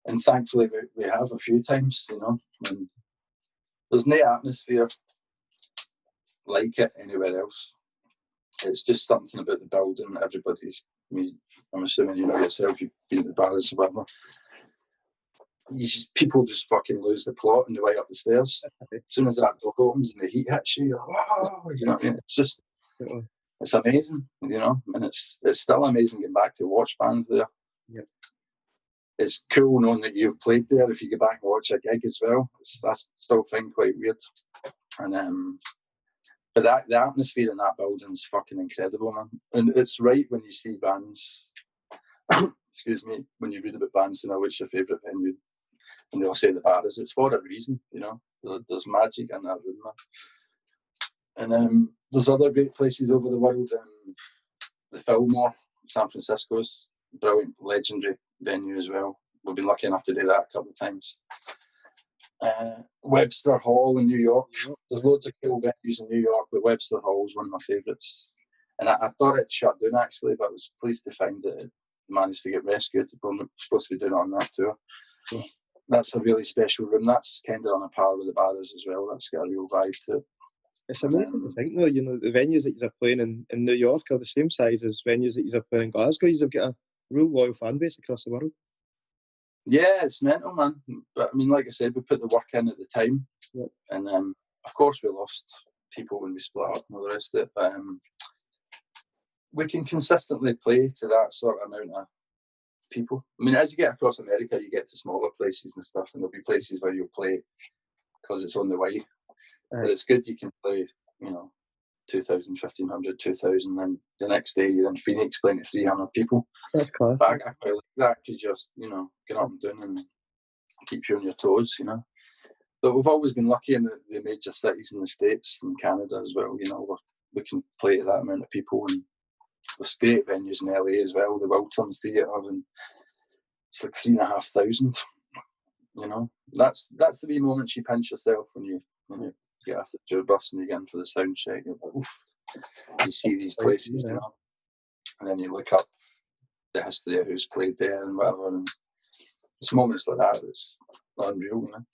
and thankfully we have a few times. You know, and there's no atmosphere like it anywhere else. It's just something about the building. I'm assuming you know yourself. You've been to the Barras or whatever. People just fucking lose the plot on the way up the stairs. As soon as that door opens and the heat hits you, you're like, wow, you know what I mean? It's just, it's amazing, you know, and it's still amazing getting back to watch bands there. Yep. It's cool knowing that you've played there if you get back and watch a gig as well. I still find quite weird. And but the atmosphere in that building is fucking incredible, man. And it's right when you see bands, excuse me, when you read about bands, you know, which your favourite venue, and they'll say the Barras, it's for a reason, you know. There's magic in that room, man. And there's other great places over the world. The Fillmore, San Francisco's brilliant, legendary venue as well. We've been lucky enough to do that a couple of times. Webster Hall in New York. There's loads of cool venues in New York, but Webster Hall is one of my favourites. And I thought it shut down actually, but I was pleased to find that it managed to get rescued. We're supposed to be doing it on that tour. Yeah. That's a really special room. That's kind of on a par with the Barras as well. That's got a real vibe to it. It's amazing to think, though, you know, the venues that you're playing in New York are the same size as venues that you're playing in Glasgow. You've got a real loyal fan base across the world. Yeah, it's mental, man. But I mean, like I said, we put the work in at the time. Yep. And of course, we lost people when we split up and all the rest of it. But we can consistently play to that sort of amount of people. I mean, as you get across America, you get to smaller places and stuff, and there'll be places where you'll play because it's on the way. Right. But it's good you can play, you know, 2,000, 1,500, 2,000, and the next day you're in Phoenix playing to 300 people. That's class. But I quite like that because just, you know, get up and down and keep you on your toes, you know. But we've always been lucky in the major cities in the States and Canada as well, you know, we can play to that amount of people. And there's great venues in LA as well, the Wiltons Theatre, and it's like 3,500. You know, that's the wee moments you pinch yourself when you get off the tour bus and you get in for the sound check. You're like, oof. You see these places, you know, and then you look up the history of who's played there and whatever. And it's moments like that that's unreal, you know.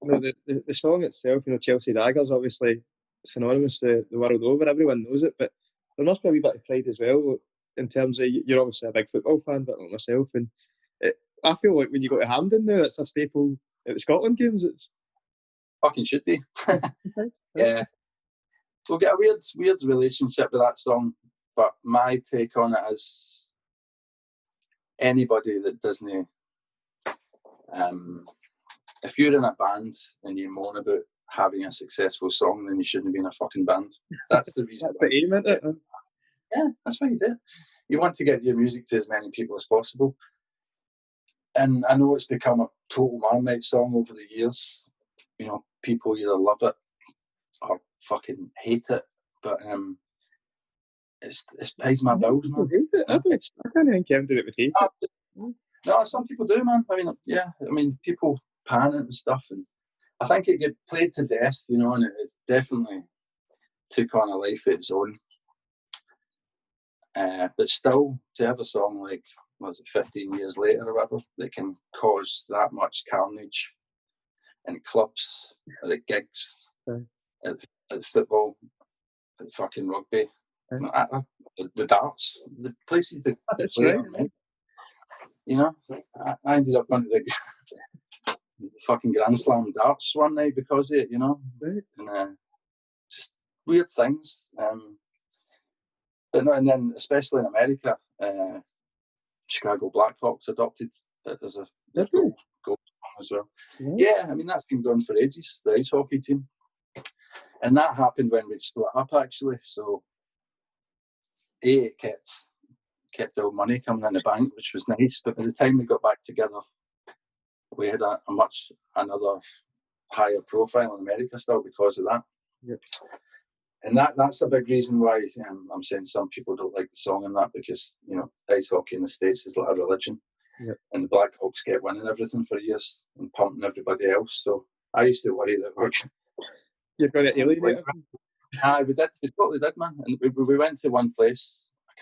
You know, the song itself, you know, Chelsea Dagger is obviously synonymous the world over. Everyone knows it, but there must be a wee bit of pride as well in terms of, you're obviously a big football fan, but like myself, and I feel like when you go to Hampden now, it's a staple at the Scotland games. It's fucking should be. Yeah, we'll get a weird relationship with that song, but my take on it is anybody that doesn't, if you're in a band and you moan about having a successful song, then you shouldn't be in a fucking band. That's the reason. That's the aim, isn't it? Yeah, that's what you do. You want to get your music to as many people as possible. And I know it's become a total Marmite song over the years. You know, people either love it or fucking hate it. But it's pays my bills, man. Hate it? I can't think anyone that would hate it. No, some people do, man. I mean, yeah. I mean, people pan it and stuff. And I think it get played to death, you know, and it's definitely took on a life of its own. But still, to have a song like, was it 15 years later or whatever, that can cause that much carnage in clubs, or at gigs, at football, at fucking rugby, the darts, the places that play on, right? You know, I ended up going to the fucking Grand Slam darts one night because of it, you know. Right. And just weird things. But no, and then especially in America, Chicago Blackhawks adopted it as a goal song as well. Yeah, I mean, that's been going for ages, the ice hockey team. And that happened when we'd split up, actually. So, it kept our money coming in the bank, which was nice. But by the time we got back together, we had another higher profile in America still because of that. Yep. And that's a big reason why I'm saying some people don't like the song and that, because, you know, ice hockey in the States is like a religion. Yep. And the Blackhawks kept winning everything for years and pumping everybody else. So I used to worry that you're going to alienate them. We totally did, man. And we went to one place. I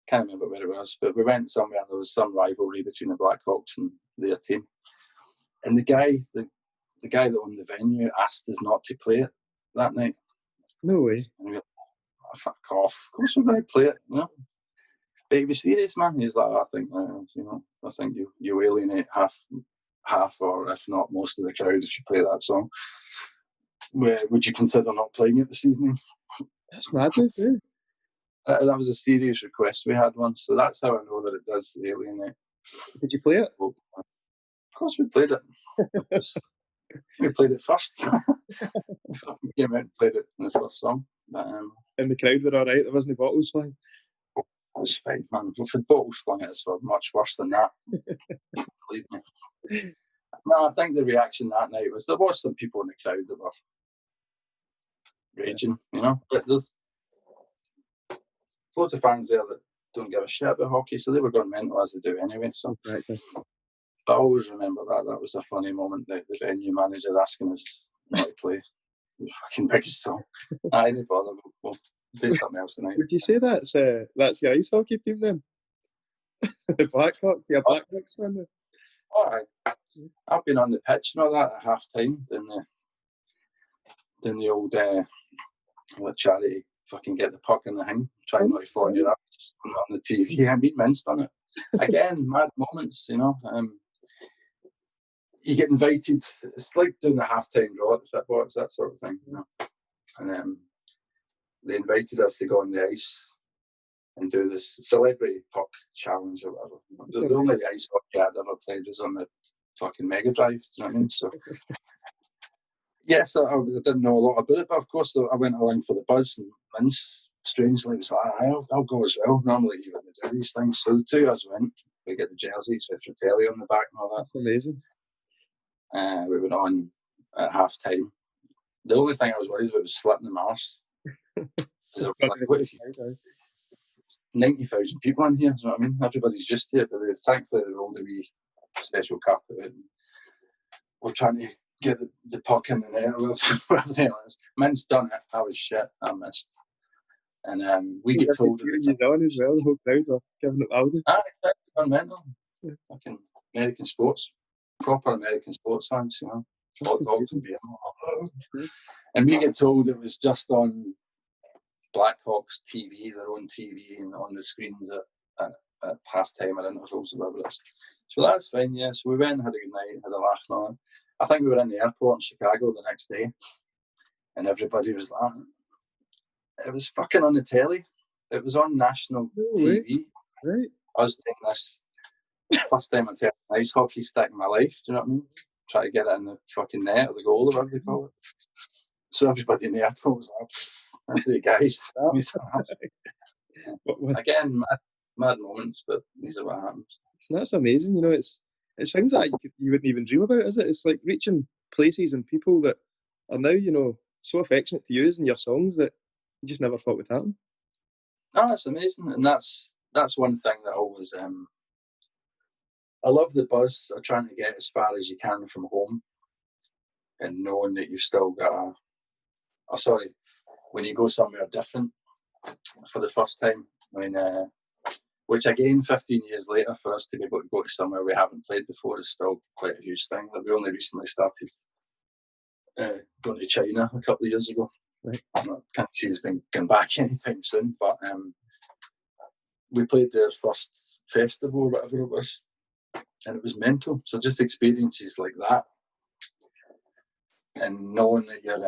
can't remember where it was, but we went somewhere and there was some rivalry between the Blackhawks and their team. And the guy that owned the venue asked us not to play it that night. No way. And we were like, oh, fuck off. Of course we're going to play it, you know. But he was serious, man. He's like, I think you alienate half or if not most of the crowd if you play that song. Would you consider not playing it this evening? That's madness, eh? That was a serious request we had once, so that's how I know that it does alienate. Did you play it? Of course we played it. We played it first. Came out and played it in the first song. But, and the crowd were all right? There wasn't bottles flying? It was fine, man. If the bottles flung at us, were much worse than that. Believe me. No, I think the reaction that night was there was some people in the crowd that were raging, you know. But there's loads of fans there that don't give a shit about hockey, so they were going mental as they do anyway. So, exactly. But I always remember that. That was a funny moment. The venue manager asking us not to play the fucking biggest song. I didn't bother. We'll do something else tonight. Would you say that's your ice hockey team then? The Blackhawks? You're a Blackhawks fan then? All right. I've been on the pitch and all that at half time doing the old charity fucking get the puck in the thing, trying not to fall on your ass on the TV. I mean, minced on it. Again, mad moments, you know. You get invited. It's like doing the half-time draw at the football, it's that sort of thing, you know. And they invited us to go on the ice and do this celebrity puck challenge or whatever. The only ice hockey I'd ever played was on the fucking Mega Drive, do you know what I mean? So, yes, I didn't know a lot about it, but of course I went along for the buzz, and Vince, strangely, was like, I'll go as well. Normally he wouldn't do these things. So the two of us went. We get the jerseys with Fratellis on the back and all that. That's amazing. We went on at half time. The only thing I was worried about was slipping in my arse. Because I was like, what if 90,000 people in here, you know what I mean? Everybody's just here, but thankfully they rolled a wee special carpet out. We're trying to get the puck in the net or whatever. Mint's done it. I was shit. I missed. And we get told that on as well. The whole crowd are giving it louder. Gone mental. Fucking American sports, proper American sports fans, you know. Hot dogs and beer. And we get told it was just on Blackhawks TV, their own TV, and on the screens at half time or intervals or whatever it is. So that's fine, yeah. So we went and had a good night, had a laugh and all that. I think we were in the airport in Chicago the next day, and everybody was laughing. It was fucking on the telly. It was on national TV. Right. I was doing this first time I'm telling ice hockey stick in my life, do you know what I mean? Try to get it in the fucking net or the goal or whatever they call it. So everybody in the airport was like, that's it, guys. Again, mad moments, but these are what happens. That's amazing, you know. It's things that you wouldn't even dream about, is it? It's like reaching places and people that are now, you know, so affectionate to you and your songs that you just never thought would happen. No, that's amazing, and that's one thing that always I love the buzz of trying to get as far as you can from home, and knowing that you've still got when you go somewhere different for the first time. I mean, which again, 15 years later, for us to be able to go to somewhere we haven't played before is still quite a huge thing. Like, we only recently started going to China a couple of years ago. Right. I can't see us going back anytime soon, but we played their first festival or whatever it was, and it was mental. So just experiences like that, and knowing that you're,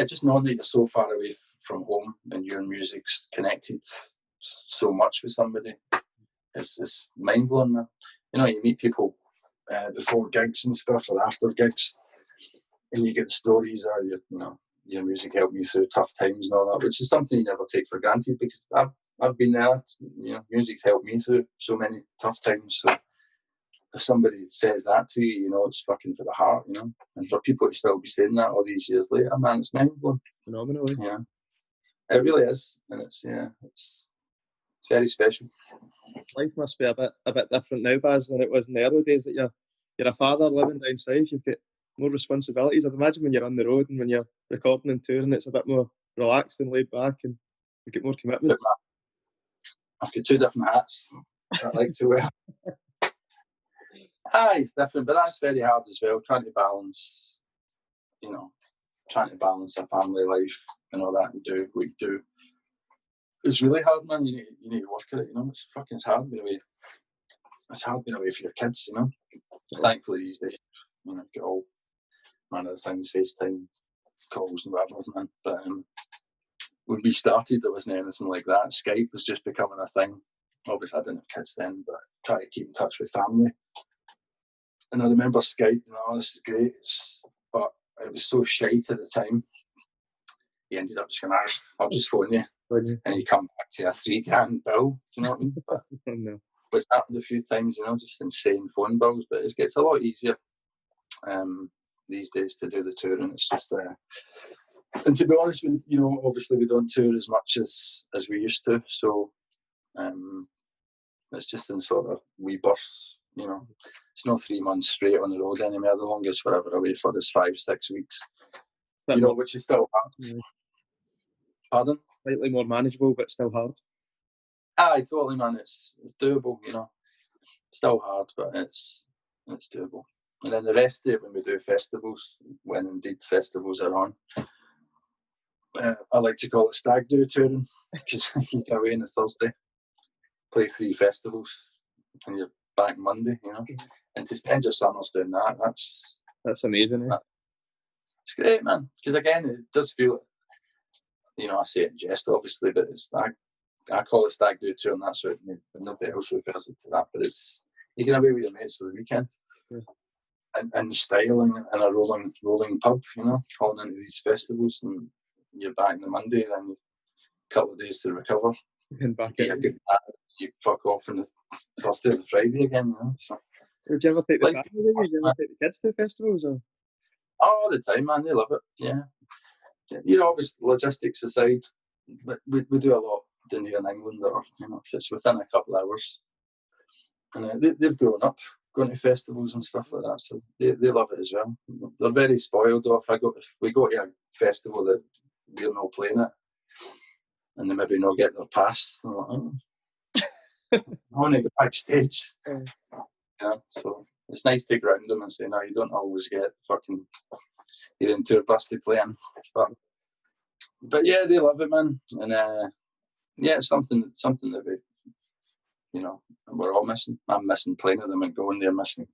just knowing that you're so far away from home and your music's connected so much with somebody is mind blowing. You know, you meet people before gigs and stuff or after gigs, and you get the stories of your music helped me through tough times and all that, which is something you never take for granted, because I've been there. You know, music's helped me through so many tough times. So if somebody says that to you, you know, it's fucking for the heart, you know. And for people to still be saying that all these years later, man, it's mind blowing. Phenomenal. Yeah, it really is, and it's very special. Life must be a bit different now, Baz, than it was in the early days. That you're a father living down south. You've got more responsibilities. I'd imagine when you're on the road and when you're recording and touring, it's a bit more relaxed and laid back, and you get more commitment. I've got 2 different hats I like to wear. It's different, but that's very hard as well. Trying to balance a family life and all that, and do what you do. It's really hard, man. You need to work at it, you know. It's hard being away. It's hard being away for your kids, you know. Thankfully these days, you know, get all manner of things, FaceTime calls and whatever, man. But when we started, there wasn't anything like that. Skype was just becoming a thing. Obviously, I didn't have kids then, but try to keep in touch with family. And I remember Skype, this is great, but it was so shite at the time. He ended up just going, I'll just phone you. And you come back to a $3,000 bill, do you know what I mean? But it's happened a few times, you know, just insane phone bills, but it gets a lot easier these days to do the touring. It's just, and to be honest with you, know, obviously we don't tour as much as we used to, so it's just in sort of wee bursts, you know. It's not 3 months straight on the road anymore. The longest we're ever away for is 5-6 weeks, you know, which is still hard. Yeah. Pardon? Slightly more manageable, but still hard. Aye, totally, man. It's doable, you know. Still hard, but it's doable. And then the rest of it, when we do festivals, when indeed festivals are on, I like to call it stag do touring, because you go away on a Thursday, play 3 festivals, and you're back Monday, you know. And to spend your summers doing that, that's amazing. It's great, man. Because again, it does feel, you know, I say it in jest, obviously, but it's I call it stag do tour, and that's what nobody else refers it to that. But it's you get away with your mates for the weekend, and styling in a rolling pub, you know, calling into these festivals, and you're back on the Monday, then a couple of days to recover, and back in. You fuck off on the Thursday or the Friday again, you know. So, would you ever take the family with you? Would you ever take the kids to festivals? Or? All the time, man. They love it. Yeah. You know, obviously, logistics aside, but we do a lot down here in England, or you know, if it's within a couple of hours, and they've grown up going to festivals and stuff like that, so they love it as well. They're very spoiled. Though, if we go to a festival that we're not playing it, and they maybe not get their pass, they're like, I want to go backstage. Yeah, so it's nice to ground them and say, no, you don't always get fucking you're into a bus to play in. But yeah, they love it, man. And yeah, it's something that we, you know, we're all missing. I'm missing playing with them and going there, missing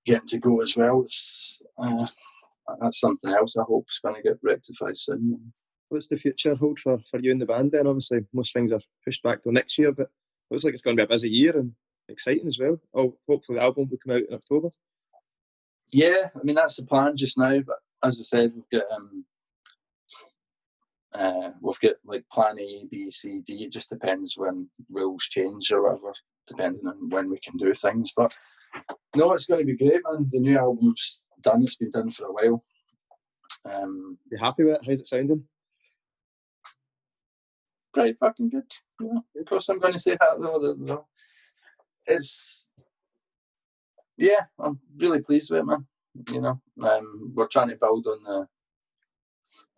getting to go as well. It's that's something else I hope is going to get rectified soon. What's the future hold for you and the band then? Obviously, most things are pushed back till next year, but it looks like it's going to be a busy year and exciting as well. Oh, hopefully the album will come out in October. Yeah, I mean, that's the plan just now, but as I said, we've got like plan A, B, C, D. It just depends when rules change or whatever, depending on when we can do things. But no, it's going to be great, man. The new album's done. It's been done for a while. You happy with it? How's it sounding? Pretty fucking good. Yeah. Of course, I'm going to say that though. Yeah, I'm really pleased with it, man. You know, we're trying to build on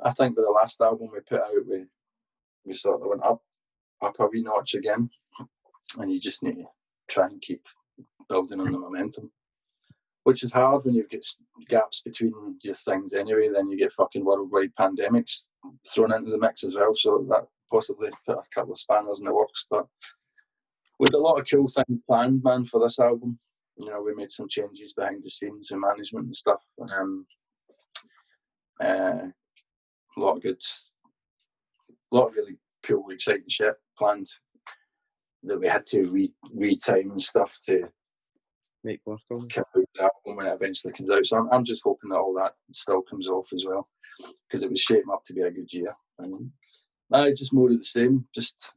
I think with the last album we put out, we sort of went up a wee notch again, and you just need to try and keep building on the momentum, which is hard when you've got gaps between your things anyway. Then you get fucking worldwide pandemics thrown into the mix as well, so possibly put a couple of spanners in the works, but with a lot of cool things planned, man, for this album. You know, we made some changes behind the scenes with management and stuff. A lot of really cool, exciting shit planned that we had to retime and stuff to make work on the album when it eventually comes out. So I'm just hoping that all that still comes off as well, because it was shaping up to be a good year. And just more of the same, just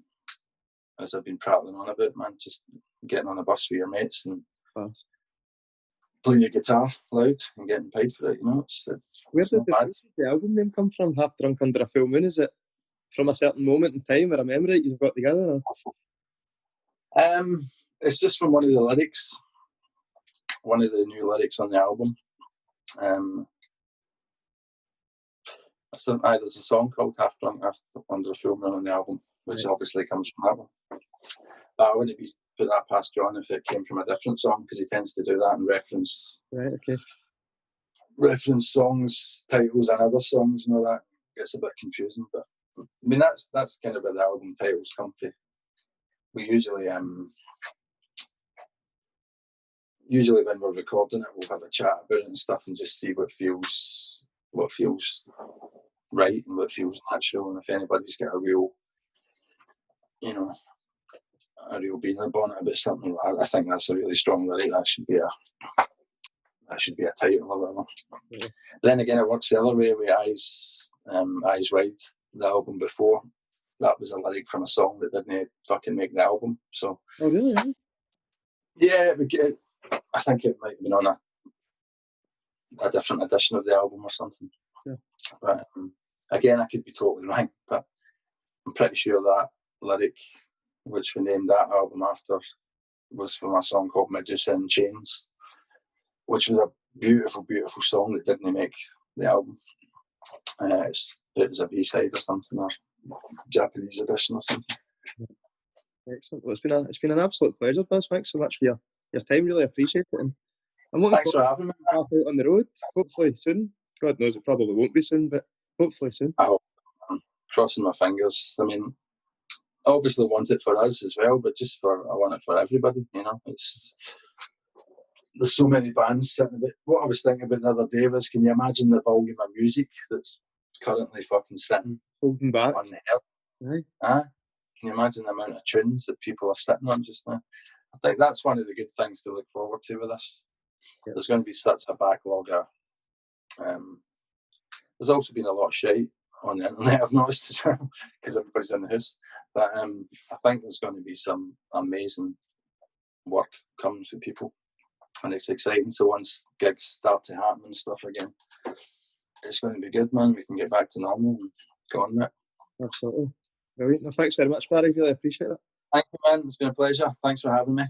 as I've been prattling on about, man, just getting on a bus with your mates and playing your guitar loud and getting paid for it, you know. Where did the album name come from, Half Drunk Under a Full Moon? Is it from a certain moment in time or a memory that you've got together? Or? It's just from one of the lyrics, one of the new lyrics on the album. There's a song called Half Drunk Under a Full Moon on the album, which obviously comes from that one. But I wouldn't put that past John if it came from a different song, because he tends to do that and reference songs, titles, and other songs and all that. It gets a bit confusing, but I mean that's kind of where the album titles come from. We usually when we're recording it, we'll have a chat about it and stuff, and just see what feels right and what feels natural, and if anybody's got a real being bonnet about something like that, I think that's a really strong lyric. That should be a title or whatever. Yeah. Then again, it works the other way with Eyes Wide, the album before. That was a lyric from a song that didn't fucking make the album. So. Oh really? Yeah, I think it might have been on a different edition of the album or something. Yeah. But again, I could be totally wrong, but I'm pretty sure that lyric, which we named that album after, was from a song called Medusa in Chains, which was a beautiful, beautiful song that didn't make the album. It was a B-side or something, or Japanese edition or something. Excellent. Well, it's been an absolute pleasure, Buzz. Thanks so much for your time. Really appreciate it. And I'm looking Thanks for having me. Out on the road, hopefully soon. God knows it probably won't be soon, but hopefully soon. I hope. I'm crossing my fingers. I mean, I obviously want it for us as well, but I want it for everybody. You know, there's so many bands sitting about. What I was thinking about the other day was, can you imagine the volume of music that's currently fucking sitting holding back on the hill? Can you imagine the amount of tunes that people are sitting on just now? I think that's one of the good things to look forward to with this. Yeah. There's going to be such a backlog of. There's also been a lot of shite on the internet, I've noticed as well, because everybody's in the house. But I think there's going to be some amazing work coming for people, and it's exciting. So once gigs start to happen and stuff again, it's going to be good, man. We can get back to normal and go on with it. Absolutely. Brilliant. Well, thanks very much, Barry. Really appreciate it. Thank you, man. It's been a pleasure. Thanks for having me.